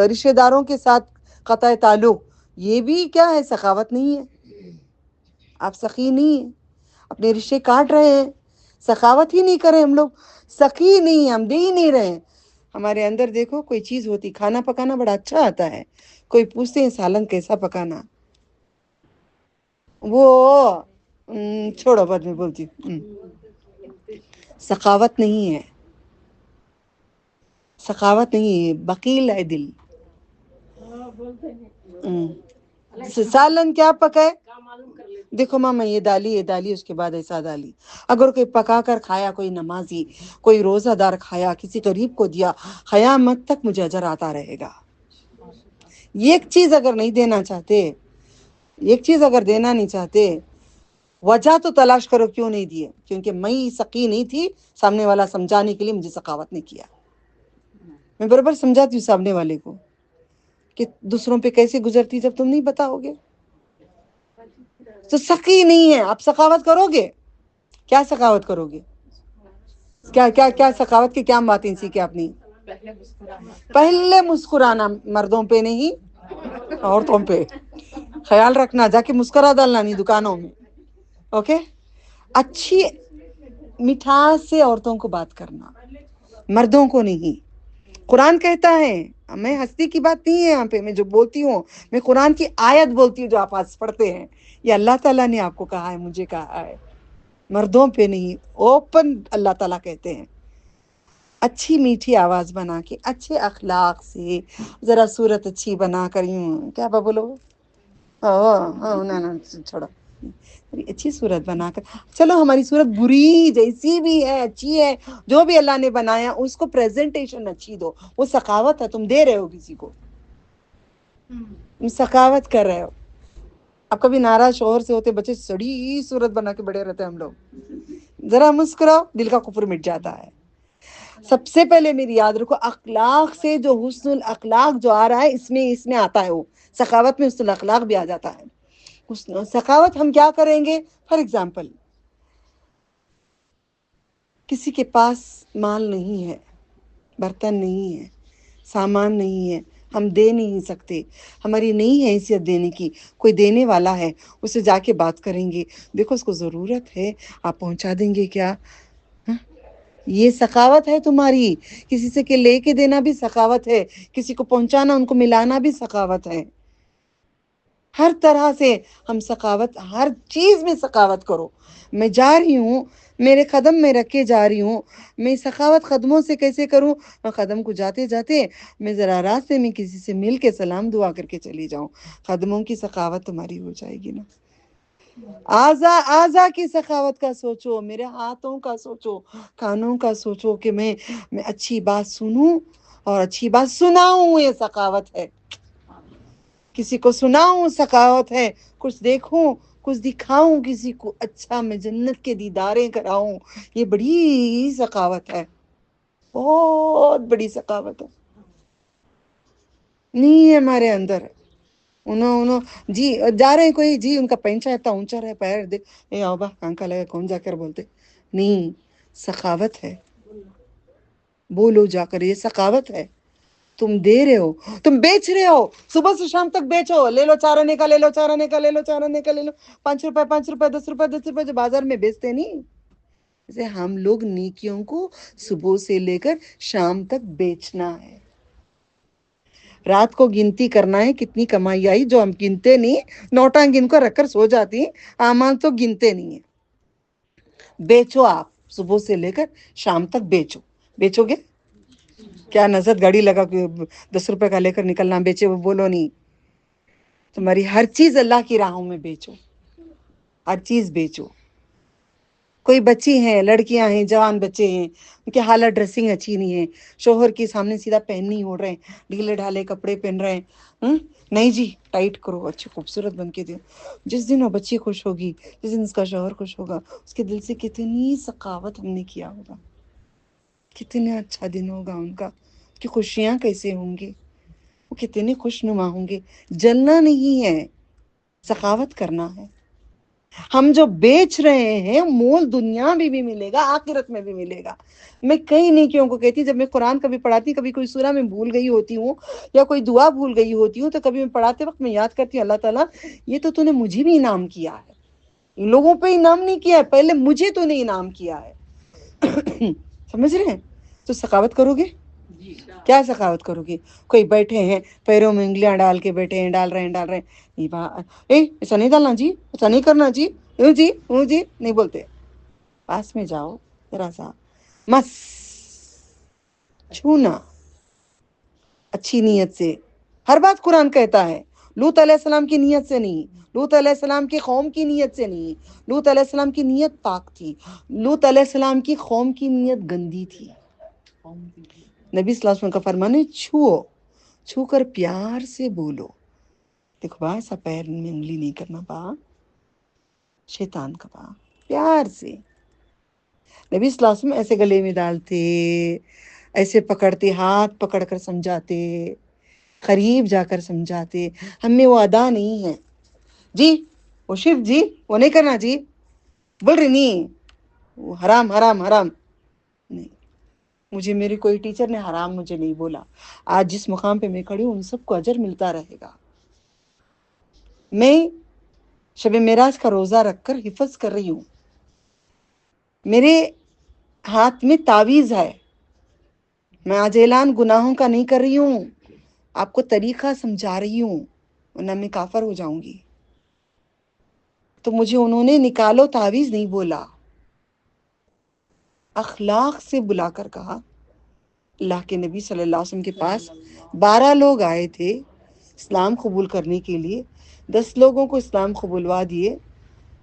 رشتہ داروں کے ساتھ قطع تعلق، یہ بھی کیا ہے؟ سخاوت نہیں ہے. آپ سخی نہیں ہیں، اپنے رشتے کاٹ رہے ہیں. سخاوت ہی نہیں کریں ہم لوگ، سخی نہیں، ہم دے ہی نہیں رہے. ہمارے اندر دیکھو کوئی چیز ہوتی، کھانا پکانا بڑا اچھا آتا ہے، کوئی پوچھتے ہیں سالن کیسا پکانا، وہ چھوڑو بعد میں بولتی ہوں. سخاوت نہیں ہے، سخاوت نہیں ہے، بخیل ہے دل. سالن کیا پکائے؟ دیکھو ماما یہ ڈالی اس کے بعد ایسا ڈالی. اگر کوئی پکا کر کھایا، کوئی نمازی، کوئی روزہ دار کھایا، کسی غریب کو دیا، قیامت تک مجھے اجر آتا رہے گا. ایک چیز اگر نہیں دینا چاہتے، ایک چیز اگر دینا نہیں چاہتے، وجہ تو تلاش کرو کیوں نہیں دیے. کیونکہ میں سخی نہیں تھی، سامنے والا سمجھانے کے لیے مجھے سخاوت نہیں کیا. میں برابر سمجھاتی ہوں سامنے والے کو کہ دوسروں پہ کیسے گزرتی جب تم نہیں بتاؤ گے تو سخی نہیں ہے. آپ سخاوت کرو گے، کیا سخاوت کرو گے؟ کیا کیا کیا سخاوت کی کیا باتیں سیکھیں اپنی؟ پہلے مسکرانا، مردوں پہ نہیں عورتوں پہ. خیال رکھنا، جا کے مسکرا ڈالنا نہیں دکانوں میں. اوکے. اچھی مٹھاس سے عورتوں کو بات کرنا، مردوں کو نہیں. قرآن کہتا ہے، میں ہستی کی بات نہیں ہے یہاں پہ، میں جو بولتی ہوں میں قرآن کی آیت بولتی ہوں جو آپ آج پڑھتے ہیں. یہ اللہ تعالیٰ نے آپ کو کہا ہے، مجھے کہا ہے، مردوں پہ نہیں. اوپن اللہ تعالیٰ کہتے ہیں. اچھی میٹھی آواز بنا کے، اچھے اخلاق سے، ذرا صورت اچھی بنا کر. یوں کیا بولو، چھوڑو، اچھی صورت بنا کر. چلو ہماری صورت بری جیسی بھی ہے، اچھی ہے، جو بھی اللہ نے بنایا اس کو پریزنٹیشن اچھی دو. وہ سخاوت ہے. تم دے رہے ہو کسی کو، تم سخاوت کر رہے ہو. اب کبھی ناراض شوہر سے ہوتے بچے سڑی صورت بنا کے بڑے رہتے ہیں ہم لوگ. ذرا مسکراؤ، دل کا کفر مٹ جاتا ہے. سب سے پہلے میری یاد رکھو، اخلاق سے جو حسن الاخلاق جو آ رہا ہے، اس میں آتا ہے وہ سخاوت میں حسن الاخلاق بھی آ جاتا ہے. سخاوت ہم کیا کریں گے؟ فار ایگزامپل، کسی کے پاس مال نہیں ہے، برتن نہیں ہے، سامان نہیں ہے، ہم دے نہیں سکتے، ہماری نہیں ہے حیثیت دینے کی، کوئی دینے والا ہے، اسے جا کے بات کریں گے، دیکھو اس کو ضرورت ہے، آپ پہنچا دیں گے کیا؟ یہ سخاوت ہے تمہاری. کسی سے کہ لے کے دینا بھی سخاوت ہے، کسی کو پہنچانا، ان کو ملانا بھی سخاوت ہے. ہر طرح سے ہم سخاوت، ہر چیز میں سخاوت کرو. میں جا رہی ہوں، میرے قدم میں رکھ کے جا رہی ہوں، میں سخاوت قدموں سے کیسے کروں؟ میں قدم کو جاتے جاتے میں ذرا راستے میں کسی سے مل کے سلام دعا کر کے چلی جاؤں. قدموں کی سخاوت تمہاری ہو جائے گی نا. آزا کی سخاوت کا سوچو، میرے ہاتھوں کا سوچو، کانوں کا سوچو کہ میں اچھی بات سنوں اور اچھی بات سناؤں. یہ سخاوت ہے. کسی کو سناؤں، سخاوت ہے. کچھ دیکھوں، کچھ دکھاؤں کسی کو اچھا، میں جنت کے دیداریں کراؤں، یہ بڑی سخاوت ہے، بہت بڑی سخاوت ہے. نہیں ہے ہمارے اندر. انہوں جی جا رہے ہیں کوئی، جی ان کا پینچا اتنا اونچا رہے، پیر دے اے آؤ با کانکا لگا، کون جا کر بولتے؟ نہیں، سخاوت ہے. بولو جا کر، یہ سخاوت ہے. تم دے رہے ہو، تم بیچ رہے ہو، صبح سے شام تک بیچو، لے لو 4 آنے کا، لے لو 4 آنے کا، لے لو 4 آنے کا، لے لو 5 روپے 5 روپے 10 روپے 10 روپے، جو بازار میں بیچتے نہیں. جیسے ہم لوگ نیکیوں کو صبح سے لے کر شام تک بیچنا ہے. رات کو گنتی کرنا ہے کتنی کمائی آئی، جو ہم گنتے نہیں، نوٹاں گن کو رکھ کر سو جاتی ہیں، اعمال تو گنتے نہیں ہیں. بیچو، آپ صبح سے لے کر شام تک بیچو. بیچو گے کیا؟ نظر گاڑی لگا کے 10 روپے کا لے کر نکلنا، بیچے وہ بولو نہیں. تمہاری ہر چیز اللہ کی راہوں میں بیچو، ہر چیز بیچو. کوئی بچی ہیں، لڑکیاں ہیں، جوان بچے ہیں، ان کی حالت ڈریسنگ اچھی نہیں ہے، شوہر کے سامنے سیدھا پہن نہیں ہو رہے ہیں، ڈھیلے ڈھالے کپڑے پہن رہے ہیں. نہیں جی، ٹائٹ کرو، اچھی خوبصورت بن کے دو. جس دن وہ بچی خوش ہوگی، جس دن اس کا شوہر خوش ہوگا، اس کے دل سے کتنی سخاوت ہم نے کیا ہوگا، کتنا اچھا دن ہوگا ان کا، کہ خوشیاں کیسے ہوں گی، وہ کتنے خوش نما ہوں گے. جلنا نہیں ہے، سخاوت کرنا ہے. ہم جو بیچ رہے ہیں، مول دنیا میں بھی ملے گا، آخرت میں بھی ملے گا. میں کئی نیکیوں کو کہتی، جب میں قرآن کبھی پڑھاتی، کبھی کوئی سورہ میں بھول گئی ہوتی ہوں یا کوئی دعا بھول گئی ہوتی ہوں، تو کبھی میں پڑھاتے وقت میں یاد کرتی ہوں، اللہ تعالیٰ یہ تو نے مجھے بھی انعام کیا ہے، لوگوں پہ انعام نہیں کیا ہے، پہلے مجھے تو نے انعام کیا ہے. سمجھ رہے ہیں؟ تو سخاوت کرو گے. کیا سخاوت کرو گے؟ کوئی بیٹھے ہیں پیروں میں انگلیاں ڈال کے بیٹھے ہیں، ڈال رہے ہیں، ایسا نہیں ڈالنا جی، ایسا نہیں کرنا جی، جی جی نہیں بولتے. پاس میں جاؤ، ذرا سا مس چھونا، اچھی نیت سے. ہر بات قرآن کہتا ہے. لوط علیہ السلام کی نیت سے نہیں، لوط علیہ السلام کی قوم کی نیت سے نہیں. لوط علیہ السلام کی نیت پاک تھی، لوط علیہ السلام کی قوم کی نیت گندی تھی. نبی صلی اللہ علیہ وسلم کا فرمان ہے، چھو کر پیار سے بولو. دیکھو با، ایسا پیر میں انگلی نہیں کرنا با، شیطان کا با، پیار سے. نبی صلی اللہ علیہ وسلم ایسے گلے میں ڈالتے، ایسے پکڑتے، ہاتھ پکڑ کر سمجھاتے، قریب جا کر سمجھاتے. ہم میں وہ ادا نہیں ہے. جی وہ شرف جی، وہ نہیں کرنا جی، بول رہی نہیں، وہ حرام حرام حرام نہیں. مجھے میری کوئی ٹیچر نے حرام مجھے نہیں بولا. آج جس مقام پہ میں کھڑی ہوں، ان سب کو اجر ملتا رہے گا. میں شب معراج کا روزہ رکھ کر حفظ کر رہی ہوں. میرے ہاتھ میں تعویذ ہے. میں آج اعلان گناہوں کا نہیں کر رہی ہوں، آپ کو طریقہ سمجھا رہی ہوں، ورنہ میں کافر ہو جاؤں گی. تو مجھے انہوں نے نکالو تعویذ نہیں بولا، اخلاق سے بلا کر کہا. اللہ کے نبی صلی اللہ علیہ وسلم کے پاس 12 لوگ آئے تھے اسلام قبول کرنے کے لیے. 10 لوگوں کو اسلام قبولوا دیے،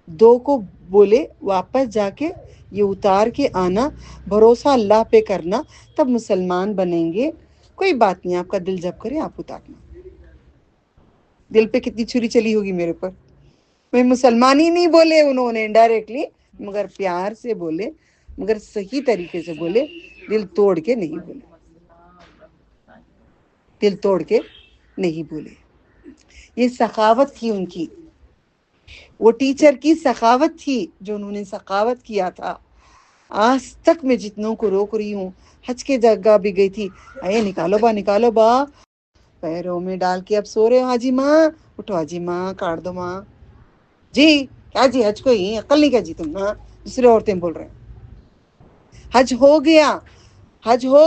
2 کو بولے واپس جا کے یہ اتار کے آنا، بھروسہ اللہ پہ کرنا، تب مسلمان بنیں گے. کوئی بات نہیں، آپ کا دل جب کرے آپ اتارنا. دل پہ کتنی چھری چلی ہوگی میرے پر. میں مسلمان ہی نہیں بولے انہوں نے انڈائریکٹلی، مگر پیار سے بولے. مگر صحیح طریقے سے بولے، دل توڑ کے نہیں بولے، دل توڑ کے نہیں بولے. یہ سخاوت تھی ان کی، وہ ٹیچر کی سخاوت تھی جو انہوں نے سخاوت کیا تھا. آج تک میں جتنوں کو روک رہی ہوں، حج کے جگہ بھی گئی تھی، اے نکالو با پیروں میں ڈال کے اب سو رہے ہو حاجی ماں، اٹھو حاجی ماں کاٹ دو ماں. جی کیا جی حج کو ہی عقل نہیں کیا جی تم؟ ہاں دوسرے عورتیں بول رہے ہیں. حج ہو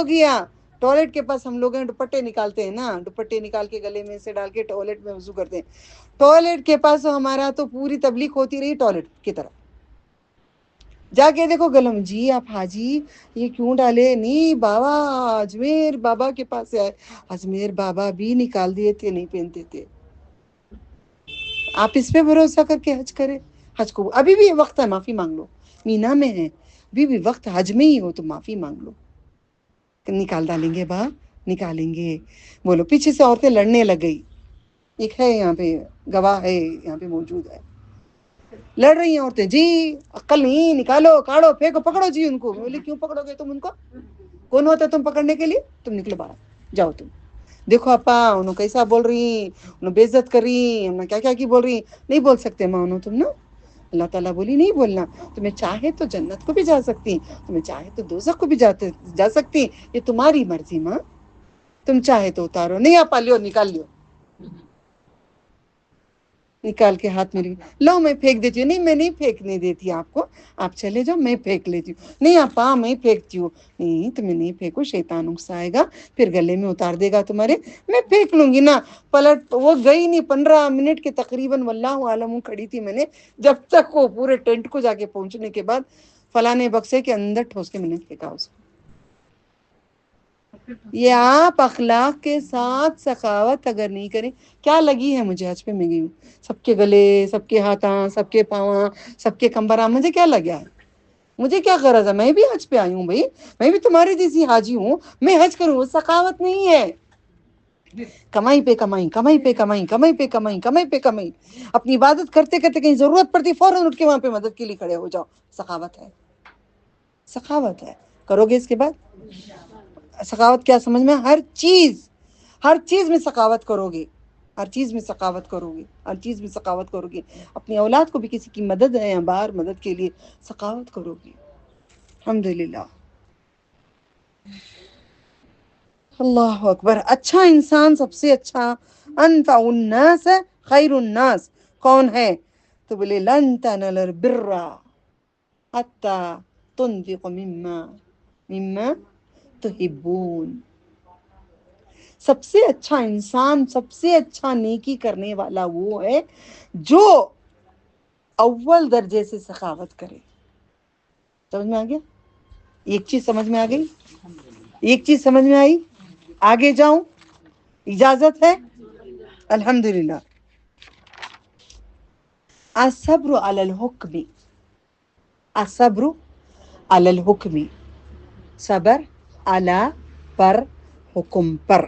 گیا ٹوائلٹ کے پاس ہم لوگ دوپٹے نکالتے ہیں نا، دوپٹے نکال کے گلے میں سے ڈال کے ٹوائلٹ میں وضو کرتے ہیں. ٹوائلٹ کے پاس ہمارا تو پوری تبلیغ ہوتی رہی ٹوائلٹ کی طرف. جا کے دیکھو گلم جی آپ حاجی یہ کیوں ڈالے؟ نہیں بابا اجمیر بابا کے پاس سے آئے، اجمیر بابا بھی نکال دیے تھے، نہیں پہنتے تھے. آپ اس پہ بھروسہ کر کے حج کرے. حج کو ابھی بھی وقت ہے، معافی مانگ لو. مینا میں ہے ابھی بھی وقت، حج میں ہی ہو تو معافی مانگ لو. نکال ڈالیں گے با، نکالیں گے. بولو پیچھے سے عورتیں لڑنے لگ گئی. ایک ہے یہاں پہ گواہ ہے، یہاں پہ موجود ہے. لڑ رہی ہیں عورتیں، جی عقل نہیں، نکالو کاڑو پھینکو پکڑو جی ان کو. بولے کیوں پکڑو گے تم ان کو؟ کون ہوتا ہے تم پکڑنے کے لیے؟ تم نکلو باہر جاؤ. تم دیکھو اپا انہوں کیسا بول رہی، انہوں بے عزت کر رہی، انہوں کیا کیا کی بول رہی. نہیں بول سکتے ماں انہوں تم نا، اللہ تعالیٰ بولی نہیں بولنا. تمہیں چاہے تو جنت کو بھی جا سکتی، تمہیں چاہے تو دوزخ کو بھی جا سکتی. یہ تمہاری مرضی ماں، تم چاہے تو اتارو. نہیں آپ لیو، نکال لیو. نکال کے ہاتھ میں لو میں پھینک دیتی ہوں. نہیں میں نہیں پھینکنے دیتی آپ کو، آپ چلے جاؤ میں پھینک لیتی ہوں. نہیں آپا میں پھینکتی ہوں. نہیں تمہیں نہیں پھینکو، شیطان غصہ آئے گا پھر گلے میں اتار دے گا تمہارے. میں پھینک لوں گی نا. پلٹ وہ گئی نہیں، 15 منٹ کے تقریباً واللہ عالم کھڑی تھی میں نے، جب تک وہ پورے ٹینٹ کو جا کے پہنچنے کے بعد فلانے بکسے کے اندر ٹھوس کے میں نے پھینکا اس کو. یہ آپ اخلاق کے ساتھ سخاوت اگر نہیں کریں. کیا لگی ہے مجھے حج پہ میں گئی ہوں، سب کے گلے، سب کے ہاتھاں، سب کے پاواں، سب کے کمبراں، مجھے کیا لگا ہے؟ مجھے کیا غرض ہے؟ میں بھی حج پہ آئی ہوں بھائی، میں بھی تمہاری جیسی حاجی ہوں، میں حج کروں. وہ سخاوت نہیں ہے. کمائی پہ کمائی، کمائی پہ کمائی، کمائی پہ کمائی، کمائی پہ کمائی. اپنی عبادت کرتے کرتے کہیں ضرورت پڑتی فوراً اٹھ کے وہاں پہ مدد کے لیے کھڑے ہو جاؤ. سخاوت ہے، سخاوت ہے. کرو گے اس کے بعد؟ سخاوت کیا سمجھ میں؟ ہر چیز میں سخاوت کرو گے، ہر چیز میں سخاوت کرو گے، ہر چیز میں سخاوت کرو گے. اپنی اولاد کو بھی کسی کی مدد ہے یا باہر مدد کے لیے سخاوت کرو گے. الحمدللہ. اللہ اکبر. اچھا انسان سب سے اچھا، انفع الناس خیر الناس کون ہے؟ تو بولے لن تنالوا البر حتی تنفقوا مما تحبون. سب سے اچھا انسان، سب سے اچھا نیکی کرنے والا وہ ہے جو اول درجے سے سخاوت کرے. سمجھ میں آ گیا؟ ایک چیز سمجھ میں آ گئی؟ ایک چیز سمجھ میں آئی؟ آگے جاؤں؟ اجازت ہے؟ الحمدللہ. الصبر علی الحکم، الصبر علی الحکم، صبر علی پر، حکم پر،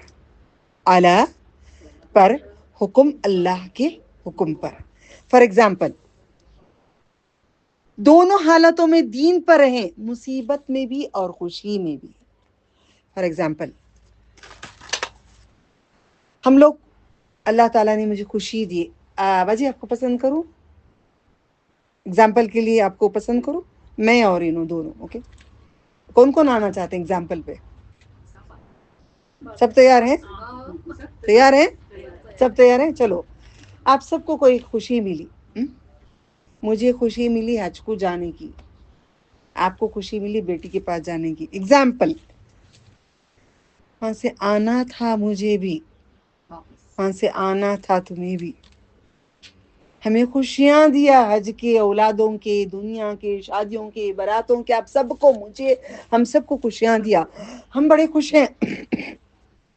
علی پر، حکم اللہ کے حکم پر. فار ایگزامپل دونوں حالتوں میں دین پر رہیں، مصیبت میں بھی اور خوشی میں بھی. فار ایگزامپل ہم لوگ، اللہ تعالیٰ نے مجھے خوشی دی. باجی آپ کو پسند کروں؟ ایگزامپل کے لیے آپ کو پسند کروں میں اور انہوں دونوں. اوکے کون کون آنا چاہتے ہیں ایگزامپل پہ؟ سب تیار ہیں؟ تیار ہیں؟ سب تیار ہیں؟ چلو. آپ سب کو کوئی خوشی ملی، مجھے خوشی ملی حج کو جانے کی، آپ کو خوشی ملی بیٹی کے پاس جانے کی. ایگزامپل وہاں سے آنا تھا مجھے بھی، وہاں سے آنا تھا تمہیں بھی. ہمیں خوشیاں دیا حج کے، اولادوں کے، دنیا کے، شادیوں کے، براتوں کے. آپ سب کو، مجھے، ہم سب کو خوشیاں دیا. ہم بڑے خوش ہیں،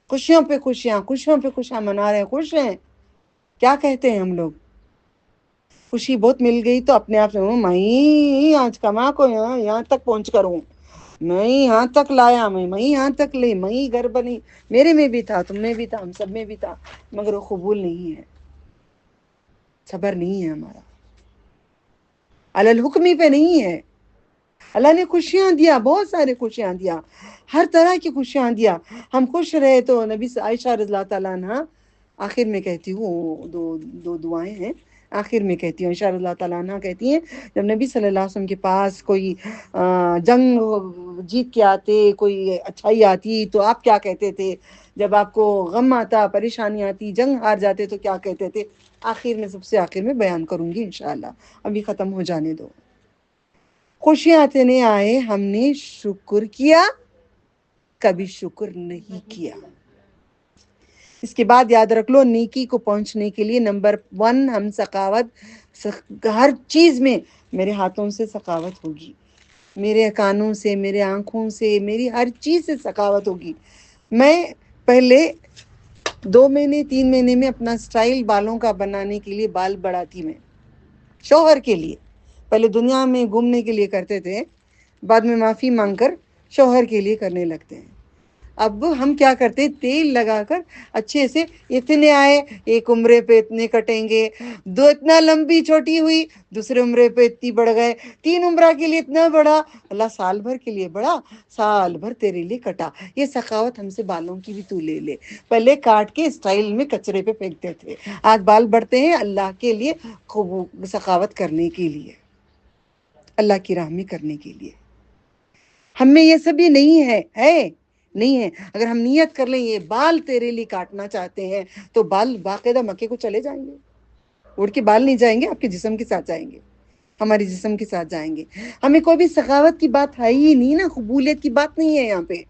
خوشیوں پہ خوشیاں، خوشیوں پہ خوشیاں منا رہے ہیں، خوش ہیں. کیا کہتے ہیں ہم لوگ؟ خوشی بہت مل گئی تو اپنے آپ سے میں آج کما کو یہاں تک پہنچ کر ہوں، میں یہاں تک لایا، میں یہاں تک لے، میں گھر بنی. میرے میں بھی تھا، تم میں بھی تھا، ہم سب میں بھی تھا، مگر وہ قبول نہیں ہے. صبر نہیں ہے ہمارا، علی الحکمی پہ نہیں ہے. اللہ نے خوشیاں دیا، بہت سارے خوشیاں دیا، ہر طرح کی خوشیاں دیا. ہم خوش رہے تو نبی سے عائشہ رضی اللہ تعالیٰ عنہ آخر میں کہتی ہوں، دو دعائیں ہیں آخر میں کہتی ہوں. عائشہ رضی اللہ تعالیٰ عنہ کہتی ہیں جب نبی صلی اللہ علیہ وسلم کے پاس کوئی جنگ جیت کے آتے، کوئی اچھائی آتی تو آپ کیا کہتے تھے؟ جب آپ کو غم آتا، پریشانی آتی، جنگ ہار جاتے تو کیا کہتے تھے؟ آخر میں، سب سے آخر میں بیان کروں گی انشاءاللہ، ابھی ختم ہو جانے دو. خوشیاں آتے آئے، ہم نے شکر کیا، کبھی شکر نہیں کیا. اس کے بعد یاد رکھ لو، نیکی کو پہنچنے کے لیے نمبر 1 ہم سخاوت، ہر چیز میں میرے ہاتھوں سے سخاوت ہوگی، میرے کانوں سے، میرے آنکھوں سے، میری ہر چیز سے سخاوت ہوگی. میں پہلے 2 مہینے 3 مہینے میں اپنا سٹائل بالوں کا بنانے کے لیے بال بڑھاتی، میں شوہر کے لیے پہلے دنیا میں گھومنے کے لیے کرتے تھے، بعد میں معافی مانگ کر شوہر کے لیے کرنے لگتے ہیں. اب ہم کیا کرتے، تیل لگا کر اچھے سے اتنے آئے، ایک عمرے پہ اتنے کٹیں گے، دو اتنا لمبی چھوٹی ہوئی، دوسرے عمرے پہ اتنی بڑھ گئے، 3 عمرہ کے لیے اتنا بڑا، اللہ سال بھر کے لیے بڑا، سال بھر تیرے لیے کٹا. یہ سخاوت ہم سے بالوں کی بھی تو لے لے. پہلے کاٹ کے اسٹائل میں کچرے پہ پھینکتے تھے، آج بال بڑھتے ہیں اللہ کے لیے، سخاوت کرنے کے لیے، اللہ کی راہ میں کرنے کے لیے. ہم میں یہ سب بھی نہیں ہے نہیں ہے. اگر ہم نیت کر لیں یہ بال تیرے لیے کاٹنا چاہتے ہیں تو بال باقاعدہ مکے کو چلے جائیں گے، اڑ کے بال نہیں جائیں گے، آپ کے جسم کے ساتھ جائیں گے، ہماری جسم کے ساتھ جائیں گے. ہمیں کوئی بھی سخاوت کی بات ہے ہی نہیں نا، قبولیت کی بات نہیں ہے یہاں پہ.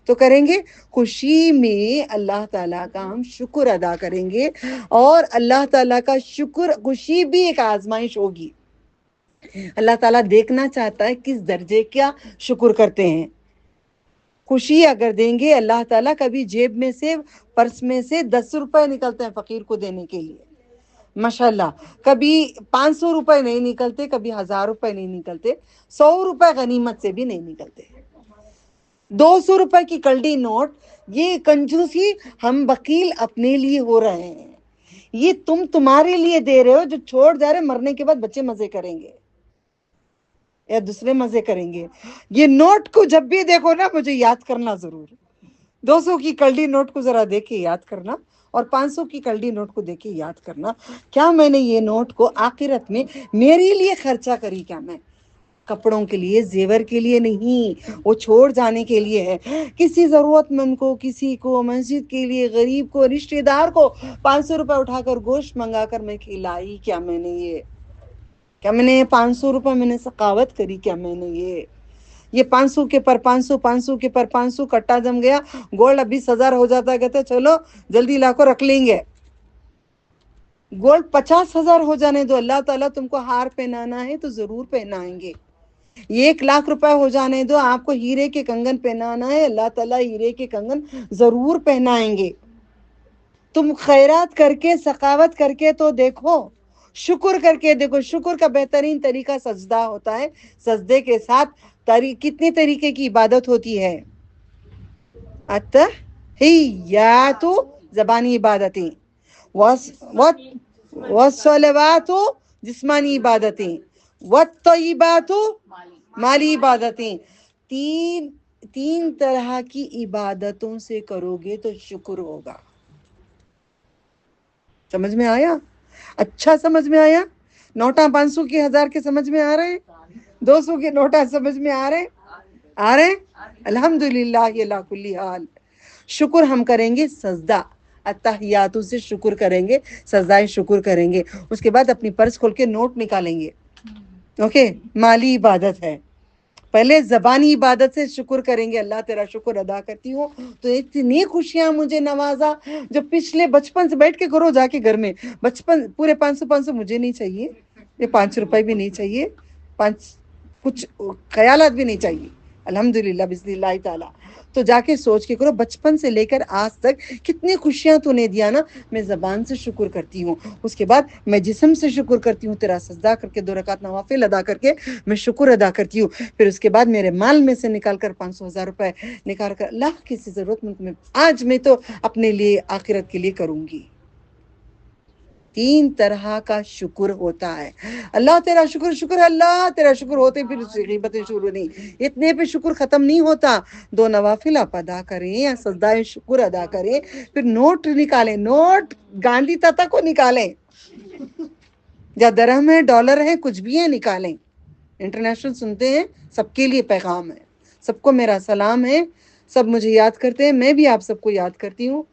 تو کریں گے خوشی میں اللہ تعالیٰ کا ہم شکر ادا کریں گے، اور اللہ تعالیٰ کا شکر، خوشی بھی ایک آزمائش ہوگی. اللہ تعالیٰ دیکھنا چاہتا ہے کس درجے کا شکر کرتے ہیں. خوشی اگر دیں گے اللہ تعالیٰ، کبھی جیب میں سے، پرس میں سے 10 روپے نکلتے ہیں فقیر کو دینے کے لیے، ماشاءاللہ. کبھی 500 روپے نہیں نکلتے، کبھی 1000 روپے نہیں نکلتے، 100 روپے غنیمت سے بھی نہیں نکلتے. 200 روپے کی کلڈی نوٹ، یہ کنجوسی ہم بخیل اپنے لیے ہو رہے ہیں. یہ تمہارے لیے دے رہے ہو جو چھوڑ جا رہے، مرنے کے بعد بچے مزے کریں گے یا دوسرے مزے کریں گے. یہ نوٹ کو جب بھی دیکھو نا مجھے یاد کرنا ضرور. 200 کی کلڈی نوٹ کو ذرا دیکھ کے یاد کرنا، اور 500 کی کلڈی نوٹ کو دیکھ کے یاد کرنا، کیا میں نے یہ نوٹ کو آخرت میں میرے لیے خرچہ کری؟ کیا میں کپڑوں کے لیے، زیور کے لیے نہیں، وہ چھوڑ جانے کے لیے ہے. کسی ضرورت مند کو، کسی کو، مسجد کے لیے، غریب کو، رشتہ دار کو 500 روپے اٹھا کر گوشت منگا کر میں کھلائی. کیا میں نے 500 روپے میں نے سخاوت کری؟ کیا میں نے یہ 500 کے پر 500، 500 کے پر 500 کٹا جم گیا، گولڈ اب 20,000 ہو جاتا، کہتے چلو جلدی لا کو رکھ لیں گے. گولڈ 50,000 ہو جانے دو، اللہ تعالیٰ تم کو ہار پہنانا ہے تو ضرور پہنائیں گے. 1,00,000 روپے ہو جانے دو، آپ کو ہیرے کے کنگن پہنانا ہے، اللہ تعالیٰ ہیرے کے کنگن ضرور پہنائیں گے. تم خیرات کر کے، سخاوت کر کے تو دیکھو، شکر کر کے دیکھو. شکر کا بہترین طریقہ سجدہ ہوتا ہے. سجدے کے ساتھ کتنے طریقے کی عبادت ہوتی ہے؟ التحیات زبانی عبادتیں، والصلوات جسمانی عبادتیں، والطیبات مالی عبادتیں. تین طرح کی عبادتوں سے کرو گے تو شکر ہوگا. سمجھ میں آیا؟ اچھا سمجھ میں آیا؟ نوٹاں 500 کے 1000 کے سمجھ میں آ رہے ہیں؟ 200 کے نوٹاں سمجھ میں آ رہے ہیں؟ الحمدللہ لا کلی حال. شکر ہم کریں گے سجدہ، التحیات سے شکر کریں گے، سجدہ شکر کریں گے. اس کے بعد اپنی پرس کھول کے نوٹ نکالیں گے. اوکے، مالی عبادت ہے. پہلے زبانی عبادت سے شکر کریں گے، اللہ تیرا شکر ادا کرتی ہوں تو اتنی خوشیاں مجھے نوازا. جو پچھلے بچپن سے بیٹھ کے کرو جا کے گھر میں، بچپن پورے 500 مجھے نہیں چاہیے، یہ 5 روپے بھی نہیں چاہیے، کچھ خیالات بھی نہیں چاہیے. الحمدللہ بسم اللہ تعالیٰ. تو جا کے سوچ کے کرو، بچپن سے لے کر آج تک کتنی خوشیاں تو نے دیا نا. میں زبان سے شکر کرتی ہوں، اس کے بعد میں جسم سے شکر کرتی ہوں، تیرا سجدہ کر کے 2 رکعت نوافل ادا کر کے میں شکر ادا کرتی ہوں. پھر اس کے بعد میرے مال میں سے نکال کر 500,000 روپے نکال کر اللہ کسی ضرورت مند میں آج میں تو اپنے لیے آخرت کے لیے کروں گی. 3 طرح کا شکر ہوتا ہے. اللہ تیرا شکر، شکر اللہ تیرا شکر ہوتے پھر اس کی غیبتیں شروع نہیں. اتنے پہ شکر ختم نہیں ہوتا. 2 نوافل آپ ادا کریں یا سجدہ شکر ادا کریں، پھر نوٹ نکالیں، نوٹ گاندھی تاتا کو نکالیں، یا درہم ہے ڈالر ہے کچھ بھی ہے نکالیں. انٹرنیشنل سنتے ہیں، سب کے لیے پیغام ہے، سب کو میرا سلام ہے. سب مجھے یاد کرتے ہیں، میں بھی آپ سب کو یاد کرتی ہوں.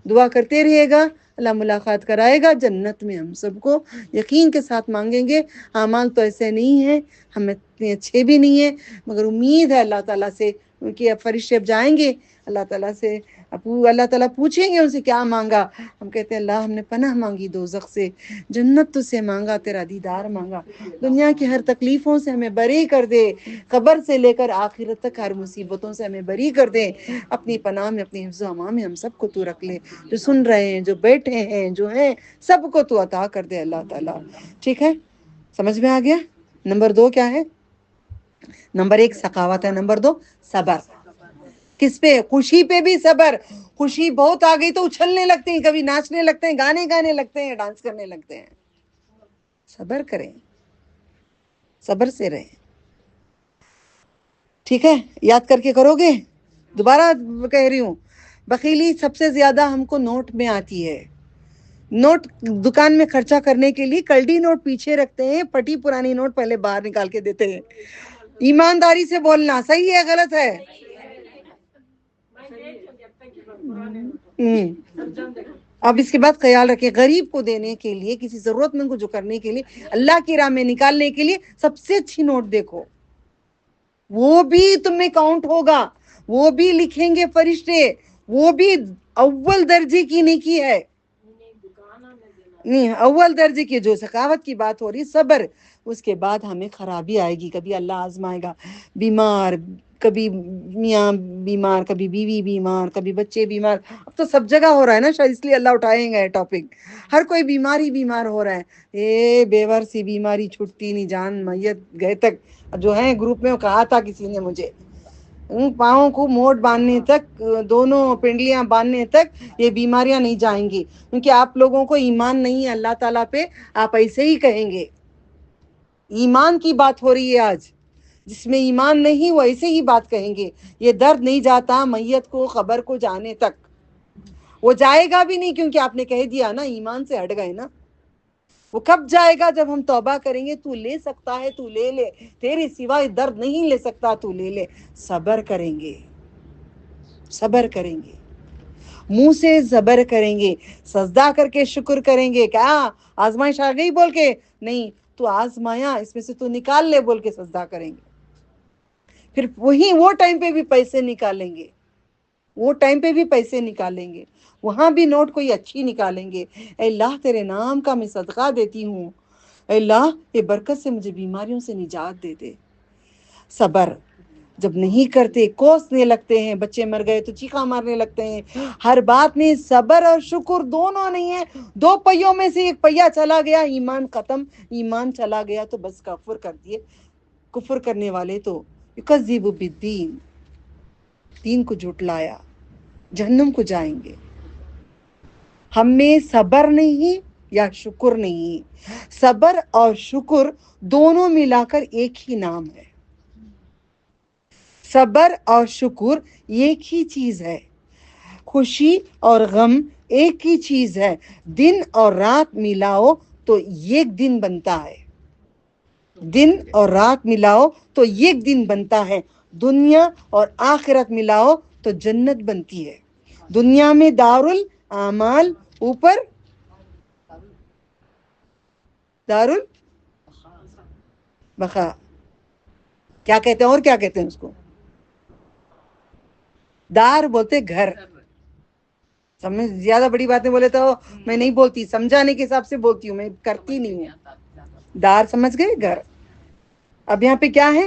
دعا کرتے رہیے گا، اللہ ملاقات کرائے گا جنت میں ہم سب کو. یقین کے ساتھ مانگیں گے. اعمال تو ایسے نہیں ہیں، ہم اتنے اچھے بھی نہیں ہیں، مگر امید ہے اللہ تعالیٰ سے، کیونکہ اب فرشتے اب جائیں گے اللہ تعالیٰ سے، اللہ تعالیٰ پوچھیں گے ان سے کیا مانگا. ہم کہتے ہیں اللہ ہم نے پناہ مانگی دوزخ سے، جنت تو سے مانگا، تیرا دیدار مانگا، دنیا کی ہر تکلیفوں سے ہمیں بری کر دے، قبر سے لے کر آخرت تک ہر مصیبتوں سے ہمیں بری کر دے. اپنی پناہ میں، اپنی حفظ و امان میں ہم سب کو تو رکھ لے. جو سن رہے ہیں، جو بیٹھے ہیں، جو ہیں، سب کو تو عطا کر دے اللہ تعالیٰ. ٹھیک ہے، سمجھ میں آ گیا؟ نمبر 2 کیا ہے؟ نمبر 1 سخاوت ہے، نمبر 2 صبر. کس پہ؟ خوشی پہ بھی صبر. خوشی بہت آ گئی تو اچھلنے لگتے ہیں، کبھی ناچنے لگتے ہیں، گانے گانے لگتے ہیں، ڈانس کرنے لگتے ہیں. صبر کریں، صبر سے رہیں. ٹھیک ہے، یاد کر کے کرو گے؟ دوبارہ کہہ رہی ہوں، بخیلی سب سے زیادہ ہم کو نوٹ میں آتی ہے. نوٹ دکان میں خرچہ کرنے کے لیے کلڈی نوٹ پیچھے رکھتے ہیں، پٹی پرانی نوٹ پہلے باہر نکال کے دیتے ہیں. ایمانداری سے بولنا، صحیح ہے غلط ہے؟ اب اس کے بعد خیال رکھیں، غریب کو دینے کے لیے، کسی ضرورت مند کو جو کرنے کے لیے، اللہ کی راہ میں نکالنے کے لیے سب سے اچھی نوٹ دیکھو. وہ بھی تمہیں کاؤنٹ ہوگا، وہ بھی لکھیں گے فرشتے، وہ بھی اول درجے کی نیکی ہے. نہیں، اول درجے کی جو سخاوت کی بات ہو رہی، صبر. اس کے بعد ہمیں خرابی آئے گی، کبھی اللہ آزمائے گا، بیمار، کبھی میاں بیمار، کبھی بیوی بیمار، کبھی بچے بیمار. اب تو سب جگہ ہو رہا ہے نا شاید، اس لیے اللہ اٹھائیں گے ٹاپک. ہر کوئی بیمار ہی بیمار ہو رہا ہے. بیور سی بیماری چھٹتی نہیں، جان میت گئے تک. جو ہے گروپ میں کہا تھا کسی نے مجھے، پاؤں کو موڑ باندھنے تک، دونوں پنڈلیاں باندھنے تک یہ بیماریاں نہیں جائیں گی، کیونکہ آپ لوگوں کو ایمان نہیں ہے اللہ تعالیٰ پہ. آپ ایسے ہی کہیں گے. ایمان کی بات ہو رہی ہے آج. جس میں ایمان نہیں وہ ایسے ہی بات کہیں گے. یہ درد نہیں جاتا میت کو قبر کو جانے تک، وہ جائے گا بھی نہیں، کیونکہ آپ نے کہہ دیا نا، ایمان سے ہٹ گئے نا. وہ کب جائے گا؟ جب ہم توبہ کریں گے. تو لے سکتا ہے تو لے لے، تیرے سوائے درد نہیں لے سکتا، تو لے لے. صبر کریں گے، صبر کریں گے، منہ سے صبر کریں گے، سجدہ کر کے شکر کریں گے. کیا آزمائش آ گئی بول کے؟ نہیں، تو آزمایا، اس میں سے تو نکال لے بول کے سجدہ کریں گے. پھر وہ ٹائم پہ بھی پیسے نکالیں گے، وہ ٹائم پہ بھی پیسے نکالیں گے، وہاں بھی نوٹ کوئی اچھی نکالیں گے. اے اللہ تیرے نام کا میں صدقہ دیتی ہوں، اے اللہ یہ برکت سے مجھے بیماریوں سے نجات دے دے. صبر جب نہیں کرتے، کوسنے لگتے ہیں، بچے مر گئے تو چیخا مارنے لگتے ہیں. ہر بات میں صبر اور شکر دونوں نہیں ہے. 2 پہیوں میں سے ایک پہیا چلا گیا، ایمان ختم. ایمان چلا گیا تو بس کفر کر دیے. کفر کرنے والے تو یکذب بالدین، دین کو جھٹلایا، جہنم کو جائیں گے. ہم میں صبر نہیں یا شکر نہیں. صبر اور شکر دونوں ملا کر ایک ہی نام ہے. صبر اور شکر ایک ہی چیز ہے. خوشی اور غم ایک ہی چیز ہے. دن اور رات ملاؤ تو ایک دن بنتا ہے. دن اور رات ملاؤ تو ایک دن بنتا ہے. دنیا اور آخرت ملاؤ تو جنت بنتی ہے. دنیا میں دارالاعمال، اوپر بخا، کیا کہتے ہیں اور کیا کہتے ہیں اس کو؟ دار بولتے گھر. سمجھ، زیادہ بڑی باتیں بولے تو میں نہیں بولتی، سمجھانے کے حساب سے بولتی ہوں، میں کرتی نہیں ہوں. دار سمجھ گئے؟ گھر. اب یہاں پہ کیا ہے؟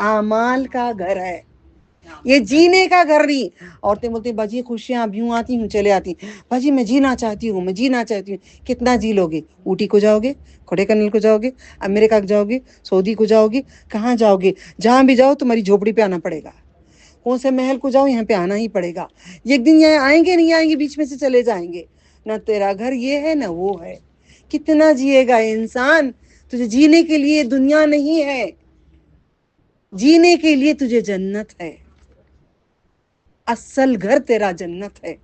اعمال کا گھر ہے، یہ جینے کا گھر نہیں. عورتیں بولتی ہیں باجی خوشیاں اب یوں آتی ہوں چلے آتی. باجی میں جینا چاہتی ہوں، میں جینا چاہتی ہوں. کتنا جی لو گے؟ اوٹی کو جاؤ گے، کوڈے کنل کو جاؤ گے، امریکہ کو جاؤ گے، سعودی کو جاؤ گے، کہاں جاؤ گے؟ جہاں بھی جاؤ تمہاری جھوپڑی پہ آنا پڑے گا. کون سے محل کو جاؤ، یہاں پہ آنا ہی پڑے گا. ایک دن یہاں آئیں گے نہیں آئیں گے، بیچ میں سے چلے جائیں گے. نہ تیرا گھر یہ ہے نہ وہ ہے. کتنا جیے گا انسان؟ تجھے جینے کے لیے دنیا نہیں ہے، جینے کے لیے تجھے جنت ہے، اصل گھر تیرا جنت ہے،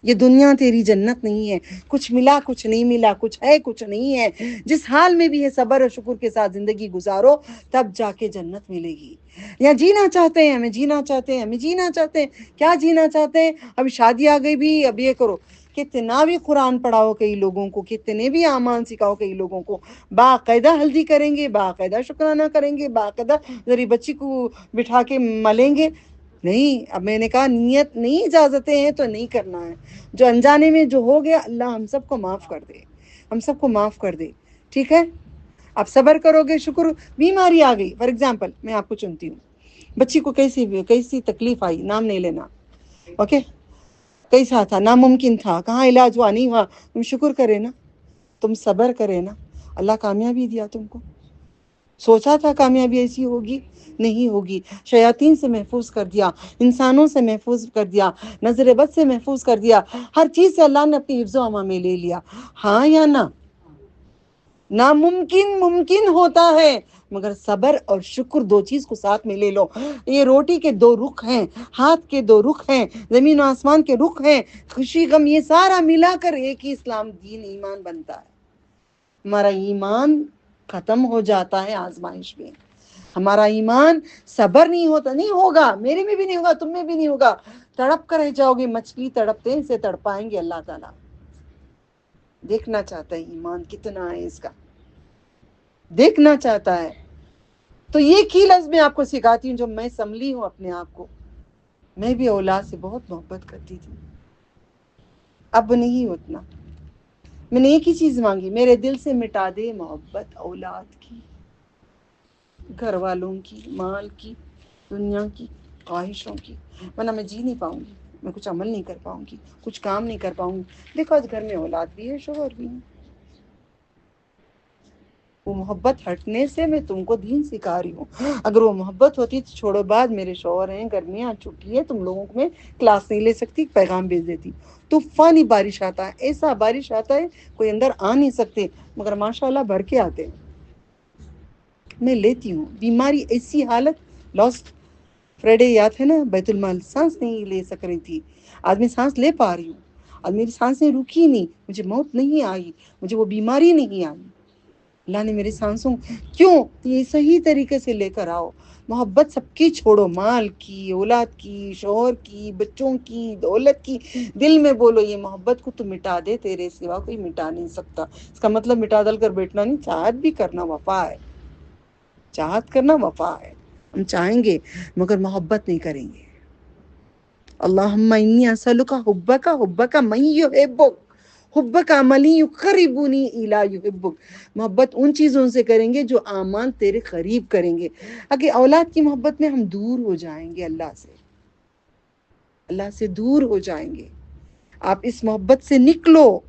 یہ دنیا تیری جنت نہیں ہے۔ کچھ ملا کچھ نہیں ملا، کچھ ہے کچھ نہیں ہے، جس حال میں بھی ہے صبر اور شکر کے ساتھ زندگی گزارو، تب جا کے جنت ملے گی۔ یا جینا چاہتے ہیں ہمیں جینا چاہتے ہیں ہمیں جینا چاہتے ہیں، کیا جینا چاہتے ہیں؟ ابھی شادی آ گئی بھی، اب یہ کرو، کتنا بھی قرآن پڑھاؤ کئی لوگوں کو، کتنے بھی اعمال سکھاؤ کئی لوگوں کو، باقاعدہ ہلدی کریں گے، باقاعدہ شکرانہ کریں گے، باقاعدہ ذری بچی کو بٹھا کے ملیں گے، نہیں۔ اب میں نے کہا نیت نہیں، اجازتیں ہیں تو نہیں کرنا ہے۔ جو انجانے میں جو ہو گیا، اللہ ہم سب کو معاف کر دے، ہم سب کو معاف کر دے، ٹھیک ہے؟ آپ صبر کرو گے، شکر، بیماری آ گئی فار ایگزامپل، میں آپ کو چنتی ہوں، بچی کو کیسی تکلیف آئی، نام نہیں لینا، اوکے، کیسا تھا، ناممکن تھا، کہاں علاج ہوا، نہیں ہوا، تم شکر کرے نا، تم صبر کرے نا، اللہ کامیابی دیا تم کو۔ سوچا تھا کامیابی ایسی ہوگی؟ نہیں ہوگی۔ شیاطین سے محفوظ کر دیا، انسانوں سے محفوظ کر دیا، نظر بد سے محفوظ کر دیا، ہر چیز سے اللہ نے اپنی حفظ و امان میں لے لیا، ہاں یا نہ؟ ناممکن ممکن ہوتا ہے، مگر صبر اور شکر دو چیز کو ساتھ میں لے لو۔ یہ روٹی کے دو رخ ہیں، ہاتھ کے دو رخ ہیں، زمین و آسمان کے رخ ہیں، خوشی غم یہ سارا ملا کر ایک ہی اسلام دین ایمان بنتا ہے۔ ہمارا ایمان ختم ہو جاتا ہے آزمائش میں، ہمارا ایمان صبر نہیں ہوتا، نہیں ہوگا، میرے میں بھی نہیں ہوگا، تم میں بھی نہیں ہوگا، تڑپ کر رہ جاؤ گے، مچھلی تڑپتے ہیں اسے تڑپائیں گے اللہ تعالیٰ۔ دیکھنا چاہتا ہے ایمان کتنا ہے اس کا، دیکھنا چاہتا ہے۔ تو یہ کی لفظ میں آپ کو سکھاتی ہوں جو میں سنبھلی ہوں اپنے آپ کو۔ میں بھی اولاد سے بہت محبت کرتی تھی، اب نہیں اتنا۔ میں نے ایک ہی چیز مانگی، میرے دل سے مٹا دے محبت اولاد کی، گھر والوں کی، مال کی، دنیا کی خواہشوں کی، ورنہ میں جی نہیں پاؤں گی، میں کچھ عمل نہیں کر پاؤں گی، کچھ کام نہیں کر پاؤں گی۔ دیکھو آج گھر میں اولاد بھی ہے، شوہر بھی ہے، وہ محبت ہٹنے سے میں تم کو دین سکھا رہی ہوں۔ اگر وہ محبت ہوتی تو چھوڑو بعد، میرے شوہر ہیں، گرمیاں چھٹی ہے، تم لوگوں کو میں کلاس نہیں لے سکتی، پیغام بھیج دیتی۔ طوفانی بارش آتا ہے، ایسا بارش آتا ہے کوئی اندر آ نہیں سکتے، مگر ماشاءاللہ بھر کے آتے ہیں، میں لیتی ہوں۔ بیماری ایسی حالت، لاسٹ فرائیڈے یاد ہے نا، بیت المال، سانس نہیں لے سک رہی تھی، آج میں سانس لے پا رہی ہوں، آج میری سانسیں رکی نہیں، مجھے موت نہیں آئی، مجھے وہ بیماری نہیں آئی، اللہ نے میری سانسوں، کیوں؟ یہ صحیح طریقے سے لے کر آؤ۔ محبت سب کی چھوڑو، مال کی، اولاد کی، شوہر کی، بچوں کی، دولت کی، دل میں بولو یہ محبت کو تو مٹا دے، تیرے سوا کوئی مٹا نہیں سکتا۔ اس کا مطلب مٹا دل کر بیٹھنا نہیں، چاہت بھی کرنا وفا ہے، چاہت کرنا وفا ہے، ہم چاہیں گے مگر محبت نہیں کریں گے۔ اللہم انی اسألک حبک، حبک من یحبک، حبک عملی یقربنی الی یحبک۔ محبت ان چیزوں سے کریں گے جو اعمال تیرے قریب کریں گے۔ اگر اولاد کی محبت میں ہم دور ہو جائیں گے اللہ سے دور ہو جائیں گے۔ آپ اس محبت سے نکلو،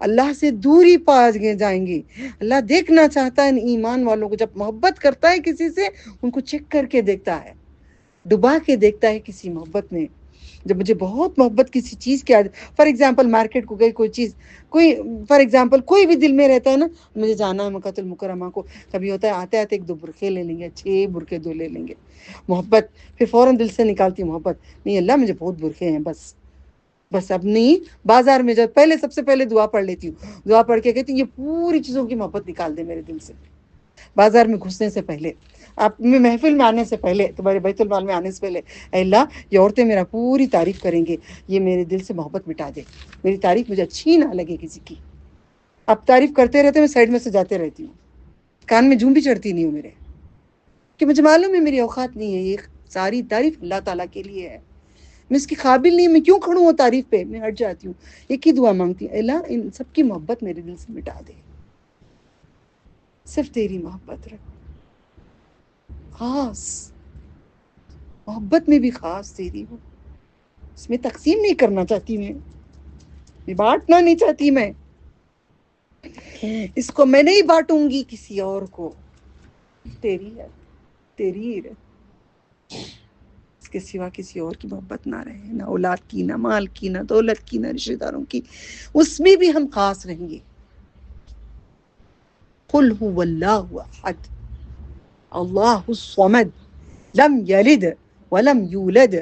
اللہ سے دوری پا جائیں گے۔ اللہ دیکھنا چاہتا ہے ان ایمان والوں کو، جب محبت کرتا ہے کسی سے ان کو چیک کر کے دیکھتا ہے، ڈبا کے دیکھتا ہے کسی محبت میں۔ جب مجھے بہت محبت کسی چیز کی فار ایگزامپل مارکیٹ کو گئی کوئی چیز، کوئی فار ایگزامپل کوئی بھی دل میں رہتا ہے نا، مجھے جانا ہے مکۃ المکرمہ کو، کبھی ہوتا ہے آتے آتے ایک دو برقعے لے لیں گے، 6 برقعے 2 لے لیں گے، محبت، پھر فوراً دل سے نکالتی محبت، نہیں اللہ مجھے بہت برقعے ہیں، بس اب نہیں۔ بازار میں جب پہلے سب سے پہلے دعا پڑھ لیتی ہوں، دعا پڑھ کے کہتی ہوں یہ پوری چیزوں کی محبت نکال دے میرے دل سے، بازار میں گھسنے سے پہلے، آپ میں محفل میں آنے سے پہلے، تمہارے بیت المال میں آنے سے پہلے، اے اللہ یہ عورتیں میرا پوری تعریف کریں گے، یہ میرے دل سے محبت مٹا دے، میری تعریف مجھے اچھی نہ لگے کسی کی۔ اب تعریف کرتے رہتے میں سائڈ میں سے جاتے رہتی ہوں، کان میں جھوم بھی چڑھتی نہیں ہوں میرے، کہ مجھے معلوم ہے میری اوقات نہیں ہے، یہ ساری تعریف اللہ تعالیٰ کے لیے ہے، میں اس کی قابل نہیں، میں کیوں کھڑوں وہ تعریف پہ، میں ہٹ جاتی ہوں۔ ایک ہی دعا مانگتی ہوں، اے اللہ ان سب کی محبت میرے دل سے مٹا دے، صرف تیری محبت رکھ، خاص محبت میں بھی خاص تیری ہو، اس میں تقسیم نہیں کرنا چاہتی، میں بانٹنا نہیں چاہتی، میں اس کو میں نہیں بانٹوں گی کسی اور کو، تیری ہے، تیری ہی رہے، اس کے سوا کسی اور کی محبت نہ رہے، نہ اولاد کی، نہ مال کی، نہ دولت کی، نہ رشتہ داروں کی، اس میں بھی ہم خاص رہیں گے۔ قل هو اللہ احد اللہ الصمد لم یلد ولم یولد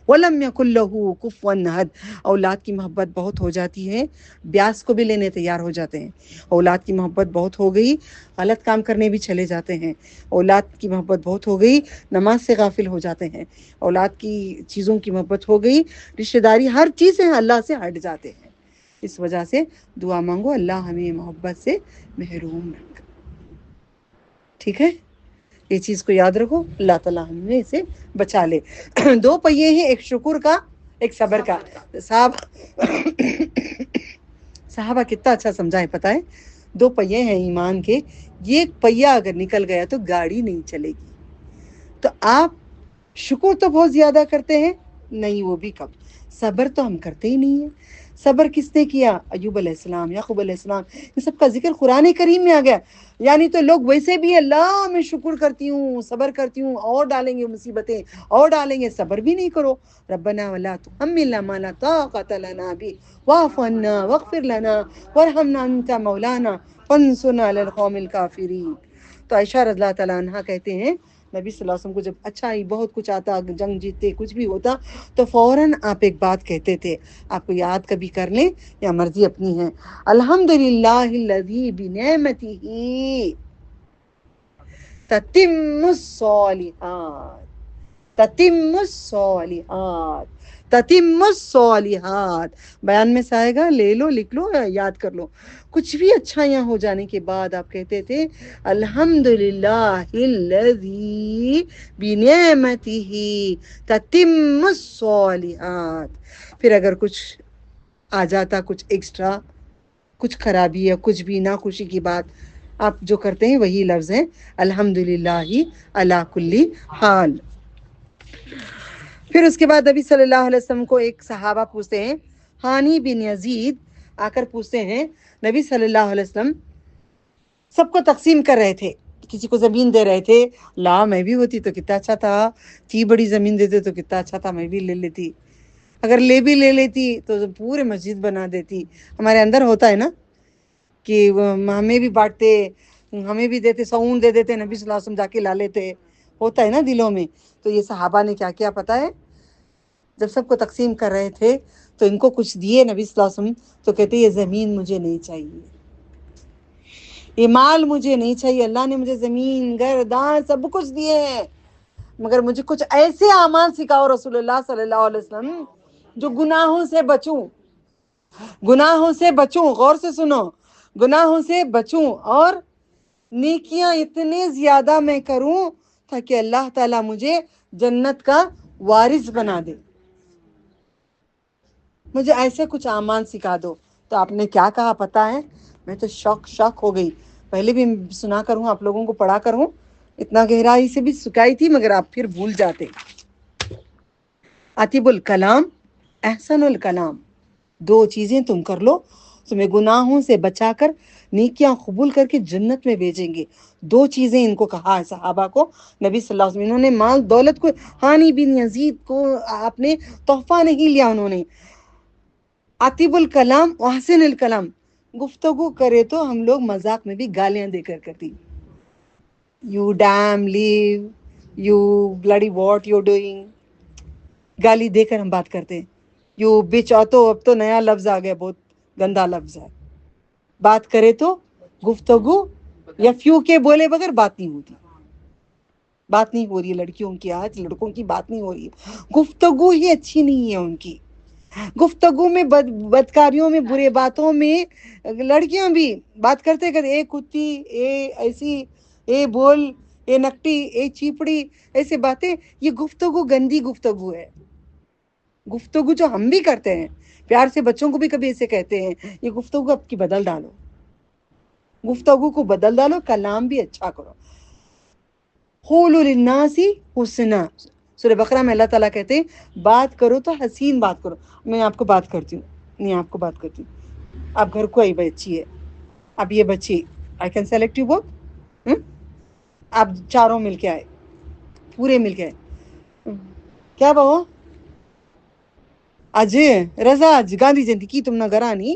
ولم یکن لہ کفوا احد. اولاد کی محبت بہت ہو جاتی ہے، بیاس کو بھی لینے تیار ہو جاتے ہیں. اولاد کی محبت بہت ہو گئی، غلط کام کرنے بھی چلے جاتے ہیں. اولاد کی محبت بہت ہو گئی، نماز سے غافل ہو جاتے ہیں. اولاد کی چیزوں کی محبت ہو گئی، رشتہ داری ہر چیز سے اللہ سے ہٹ جاتے ہیں. اس وجہ سے دعا مانگو اللہ ہمیں محبت سے محروم رکھ. ٹھیک ہے، یہ چیز کو یاد رکھو، اللہ تعالیٰ ہمیں اسے بچا لے. دو پہیے ہیں، ایک شکر کا ایک صبر کا. صحابہ کتنا اچھا سمجھائے پتہ ہے. دو پہیے ہیں ایمان کے، یہ پہیا اگر نکل گیا تو گاڑی نہیں چلے گی. تو آپ شکر تو بہت زیادہ کرتے ہیں، نہیں وہ بھی کم. صبر تو ہم کرتے ہی نہیں ہیں. صبر کس نے کیا؟ ایوب علیہ السلام، یعقوب علیہ السلام، یہ سب کا ذکر قرآن کریم میں آ گیا. یعنی تو لوگ ویسے بھی اللہ میں شکر کرتی ہوں، صبر کرتی ہوں، اور ڈالیں گے مصیبتیں اور ڈالیں گے، صبر بھی نہیں کرو. ربنا ولا تحملنا ما لا طاقة لنا به واعف عنا واغفر لنا وارحمنا انت مولانا فانصرنا على القوم الكافرين. تو عائشہ رضی اللہ تعالیٰ عنہ کہتے ہیں نبی صلی اللہ علیہ وسلم کو جب اچھا ہی بہت کچھ آتا، جنگ جیتتے، کچھ بھی ہوتا، تو فوراً آپ ایک بات کہتے تھے. آپ کو یاد کبھی کر لیں یا مرضی اپنی ہے. الحمدللہ الذی بنعمتہ تتم الصالحات، تتم الصالحات، تتم الصالحات. بیان میں سے آئے گا، لے لو، لکھ لو، یاد کر لو. کچھ بھی اچھائیاں ہو جانے کے بعد آپ کہتے تھے الحمدللہ الذی بنعمتہ تتم الصالحات. پھر اگر کچھ آ جاتا، کچھ ایکسٹرا، کچھ خرابی یا کچھ بھی ناخوشی کی بات، آپ جو کرتے ہیں وہی لفظ ہیں الحمدللہ علی کل حال. پھر اس کے بعد نبی صلی اللہ علیہ وسلم کو ایک صحابہ پوچھتے ہیں، ہانی بن یزید آ کر پوچھتے ہیں نبی صلی اللہ علیہ وسلم سب کو تقسیم کر رہے تھے، کسی کو زمین دے رہے تھے. لا میں بھی ہوتی تو کتنا اچھا تھا، تھی بڑی زمین دیتے تو کتنا اچھا تھا، میں بھی لے لیتی. اگر لے بھی لے لیتی تو پورے مسجد بنا دیتی. ہمارے اندر ہوتا ہے نا کہ ہمیں بھی بانٹتے، ہمیں بھی دیتے، سعون دے دیتے، نبی صلی اللہ علیہ وسلم جا کے لا لیتے. ہوتا ہے نا دلوں میں. تو یہ صحابہ نے کیا کیا پتہ ہے؟ جب سب کو تقسیم کر رہے تھے تو ان کو کچھ دیے نبی صلی اللہ علیہ وسلم، تو کہتے یہ زمین مجھے نہیں چاہیے، یہ مال مجھے نہیں چاہیے. اللہ نے مجھے زمین، گھر، دان سب کچھ دیے ہیں، مگر مجھے کچھ ایسے اعمال سکھاؤ رسول اللہ صلی اللہ علیہ وسلم جو گناہوں سے بچوں، گناہوں سے بچوں. غور سے سنو، گناہوں سے بچوں اور نیکیاں اتنے زیادہ میں کروں تاکہ اللہ تعالیٰ مجھے جنت کا وارث بنا دے. مجھے ایسے کچھ اعمال سکھا دو. تو آپ نے کیا کہا پتہ ہے؟ میں تو شوق ہو گئی. پہلے بھی سنا کروں، آپ لوگوں کو پڑھا کروں، اتنا گہرائی سے بھی سکھائی تھی مگر آپ پھر بھول جاتے. اطیب الکلام، احسن الکلام، دو چیزیں تم کر لو، تمہیں گناہوں سے بچا کر نیکیاں قبول کر کے جنت میں بھیجیں گے. دو چیزیں ان کو کہا ہے صحابہ کو نبی صلی اللہ علیہ وسلم. انہوں نے مال دولت کو، ہانی بن یزید کو آپ نے تحفہ نہیں لیا. انہوں نے اطیب الکلام واحسن الکلام، گفتگو کرے تو ہم لوگ مذاق میں بھی گالیاں دے کر کرتی. You damn leave, you bloody what you doing, گالی دے کر ہم بات کرتے ہیں. یو بچ آتو، اب تو نیا لفظ آ گیا، بہت گندا لفظ ہے. بات کرے تو گفتگو، یا فیو کے بولے بغیر بات نہیں ہوتی. بات نہیں ہو رہی ہے لڑکیوں کی، آج لڑکوں کی بات نہیں ہو رہی ہے. گفتگو ہی اچھی نہیں ہے ان کی. گفتگو میں بدکاریوں میں، برے باتوں میں لڑکیاں بھی بات کرتے کرتے اے کتی، اے ایسی، اے بول، اے نکٹی، اے چیپڑی، ایسے باتیں. یہ گفتگو گندی گفتگو ہے. گفتگو جو ہم بھی کرتے ہیں پیار سے، بچوں کو بھی کبھی ایسے کہتے ہیں، یہ گفتگو اب کی بدل ڈالو، گفتگو کو بدل ڈالو، کلام بھی اچھا کرو. قولوا للناس حسنا، سورہ بقرہ میں اللہ تعالیٰ کہتے ہیں بات کرو تو حسین بات کرو. میں آپ کو بات کرتی ہوں، نہیں آپ کو بات کرتی ہوں. آپ گھر کو آئی بچی ہے، اب یہ بچی I can select you both, آپ چاروں مل کے آئے، پورے مل کے آئے. کیا بہو آج رضا، آج گاندھی جینتی کی تم نہ گھر آنی،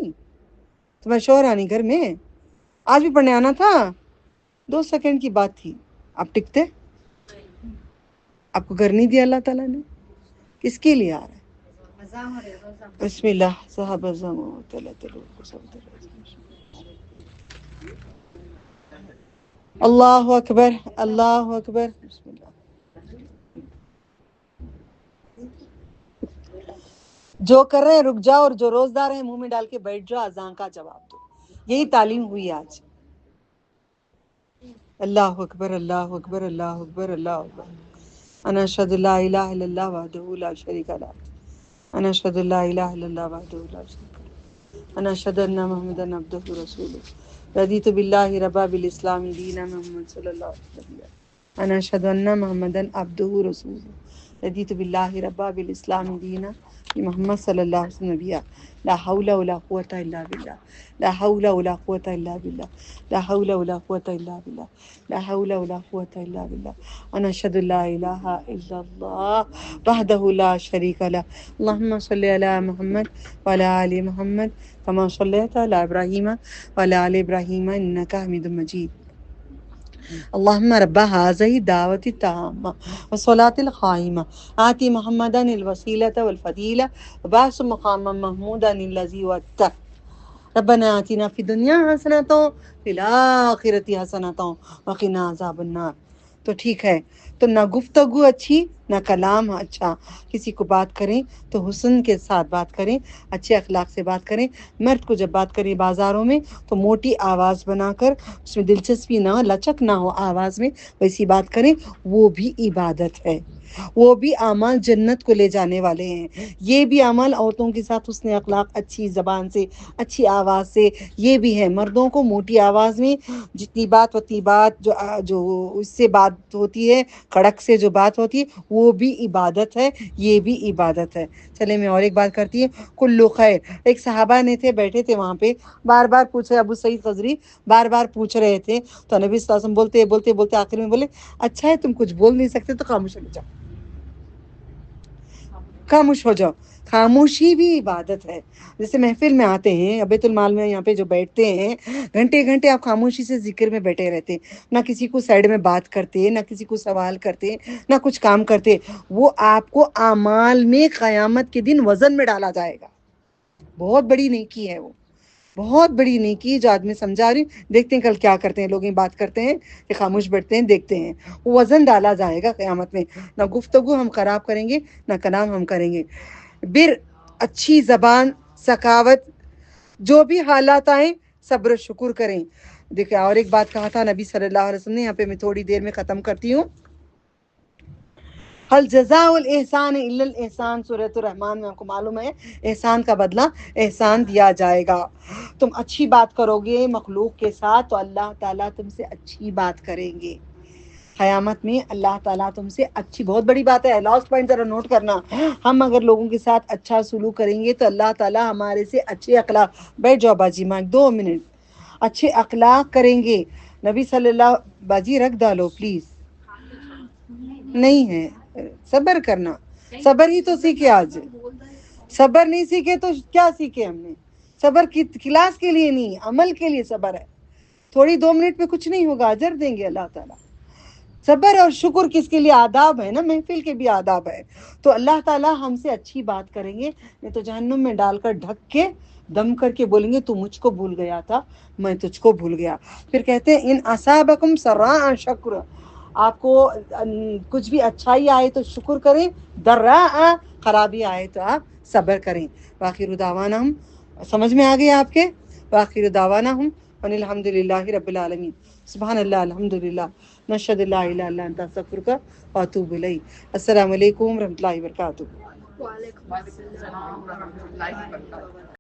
تمہارے شوہر آنی گھر میں، آج بھی پڑھنے آنا تھا. 2 سیکنڈ کی بات تھی. آپ ٹکتے؟ آپ کو گھر نہیں دیا اللہ تعالیٰ نے؟ کس کے لیے آ رہا ہے؟ بسم اللہ صحابہ اللہ اکبر اللہ اکبر. بسم اللہ. جو کر رہے ہیں رک جاؤ، اور جو روزدار ہیں منہ میں ڈال کے بیٹھ جاؤ، اذان کا جواب دو. یہی تعلیم ہوئی آج. اللہ اکبر اللہ اکبر اللہ اکبر اللہ اکبر. انا اشہد لا الہ الا اللہ وحدہ لا شریک لہ. انا اشہد لا الہ الا اللہ وحدہ لا شریک لہ. انا اشہد ان محمدا عبدہ ورسولہ. رضیت باللہ ربا بالاسلام دینا محمد صلی اللہ علیہ وسلم. انا اشہد ان محمدا عبدہ ورسولہ. رضیت باللہ ربا بالاسلام دینا محمد صلی اللہ علیہ وسلم نبیہ. لا حول ولا قوة الا باللہ. لا حول ولا قوة الا باللہ. لا حول ولا قوة الا باللہ. لا حول ولا قوة الا باللہ. انا اشہد لا الہ الا اللہ وحدہ لا شریک لہ. اللہم صلی علی محمد وعلی آل محمد کما صلیت علی ابراہیم وعلی آل ابراہیم انک حمید مجید. اللہم رب هذه الدعوة التامة والصلاة القائمة آتی محمدا الوسیلة والفضیلة وبعث مقاما محمودا الذی وعدتہ. ربنا آتنا فی الدنیا حسنۃ فی الآخرۃ حسنۃ وقنا عذاب النار. تو ٹھیک ہے، تو نہ گفتگو اچھی نہ کلام اچھا. کسی کو بات کریں تو حسن کے ساتھ بات کریں، اچھے اخلاق سے بات کریں. مرد کو جب بات کریں بازاروں میں تو موٹی آواز بنا کر، اس میں دلچسپی نہ ہو، لچک نہ ہو آواز میں، ویسی بات کریں. وہ بھی عبادت ہے، وہ بھی اعمال جنت کو لے جانے والے ہیں. یہ بھی اعمال عورتوں کے ساتھ حسن اخلاق، اچھی زبان سے، اچھی آواز سے، یہ بھی ہے. مردوں کو موٹی آواز میں جتنی بات اتنی بات، جو اس سے بات ہوتی ہے، کڑک سے جو بات ہوتی ہے، وہ بھی عبادت ہے، یہ بھی عبادت ہے. چلے میں اور ایک بات کرتی ہوں. کلو خیر. ایک صحابہ نے تھے، بیٹھے تھے وہاں پہ، بار بار پوچھے. ابو سعید خضری بار بار پوچھ رہے تھے، تو نبی صلی اللہ علیہ وسلم بولتے بولتے بولتے آخر میں بولے اچھا ہے تم کچھ بول نہیں سکتے تو خاموش ہو جاؤ، خاموش ہو جاؤ. خاموشی بھی عبادت ہے. جیسے محفل میں آتے ہیں، بیت المال میں یہاں پہ جو بیٹھتے ہیں، گھنٹے گھنٹے آپ خاموشی سے ذکر میں بیٹھے رہتے ہیں، نہ کسی کو سائڈ میں بات کرتے، نہ کسی کو سوال کرتے، نہ کچھ کام کرتے. وہ آپ کو اعمال میں قیامت کے دن وزن میں ڈالا جائے گا. بہت بڑی نیکی ہے وہ، بہت بڑی نیکی جو آدمی سمجھا رہی. دیکھتے ہیں کل کیا کرتے ہیں لوگ، بات کرتے ہیں کہ خاموش بیٹھتے ہیں، دیکھتے ہیں. وہ وزن ڈالا جائے گا قیامت میں. نہ گفتگو ہم خراب کریں گے، نہ کلام ہم کریں گے. اچھی زبان، سخاوت، جو بھی حالات آئیں صبر و شکر کریں. دیکھیں اور ایک بات کہا تھا نبی صلی اللہ علیہ وسلم نے، یہاں پہ میں تھوڑی دیر میں ختم کرتی ہوں. هل جزاء الاحسان الا الاحسان. سورۃ الرحمن میں آپ کو معلوم ہے احسان کا بدلہ احسان دیا جائے گا. تم اچھی بات کرو گے مخلوق کے ساتھ تو اللہ تعالیٰ تم سے اچھی بات کریں گے. قیامت میں اللہ تعالیٰ تم سے اچھی، بہت بڑی بات ہے، لاسٹ پوائنٹ ذرا نوٹ کرنا. ہم اگر لوگوں کے ساتھ اچھا سلوک کریں گے تو اللہ تعالیٰ ہمارے سے اچھے اخلاق، بیٹھ جاؤ باجی ماں 2 منٹ، اچھے اخلاق کریں گے. نبی صلی اللہ، باجی رکھ ڈالو پلیز. نہیں ہے صبر کرنا، صبر ہی تو سیکھے آج. صبر نہیں سیکھے تو کیا سیکھے ہم نے؟ صبر کی کلاس کے لیے نہیں، عمل کے لیے صبر ہے. تھوڑی 2 منٹ میں کچھ نہیں ہوگا، اجر دیں گے اللہ تعالیٰ. صبر اور شکر کس کے لیے؟ آداب ہے نا، محفل کے بھی آداب ہے. تو اللہ تعالیٰ ہم سے اچھی بات کریں گے، نہیں تو جہنم میں ڈال کر ڈھک کے دم کر کے بولیں گے تو مجھ کو بھول گیا تھا، میں تجھ کو بھول گیا. پھر کہتے ہیں ان اصابکم سراء شکر. آپ کو کچھ بھی اچھائی آئے تو شکر کریں، ضراء خرابی آئے تو آپ صبر کریں. وآخر دعوانا، ہم سمجھ میں آ گیا آپ کے؟ وآخر دعوانا ہم ان الحمد للہ رب العالمین. سبحان اللہ، الحمد للہ، نشہد لا الہ الا انت استغفرک واتوب الیک. السلام علیکم ورحمۃ اللہ وبرکاتہ. وعلیکم السلام ورحمۃ اللہ وبرکاتہ.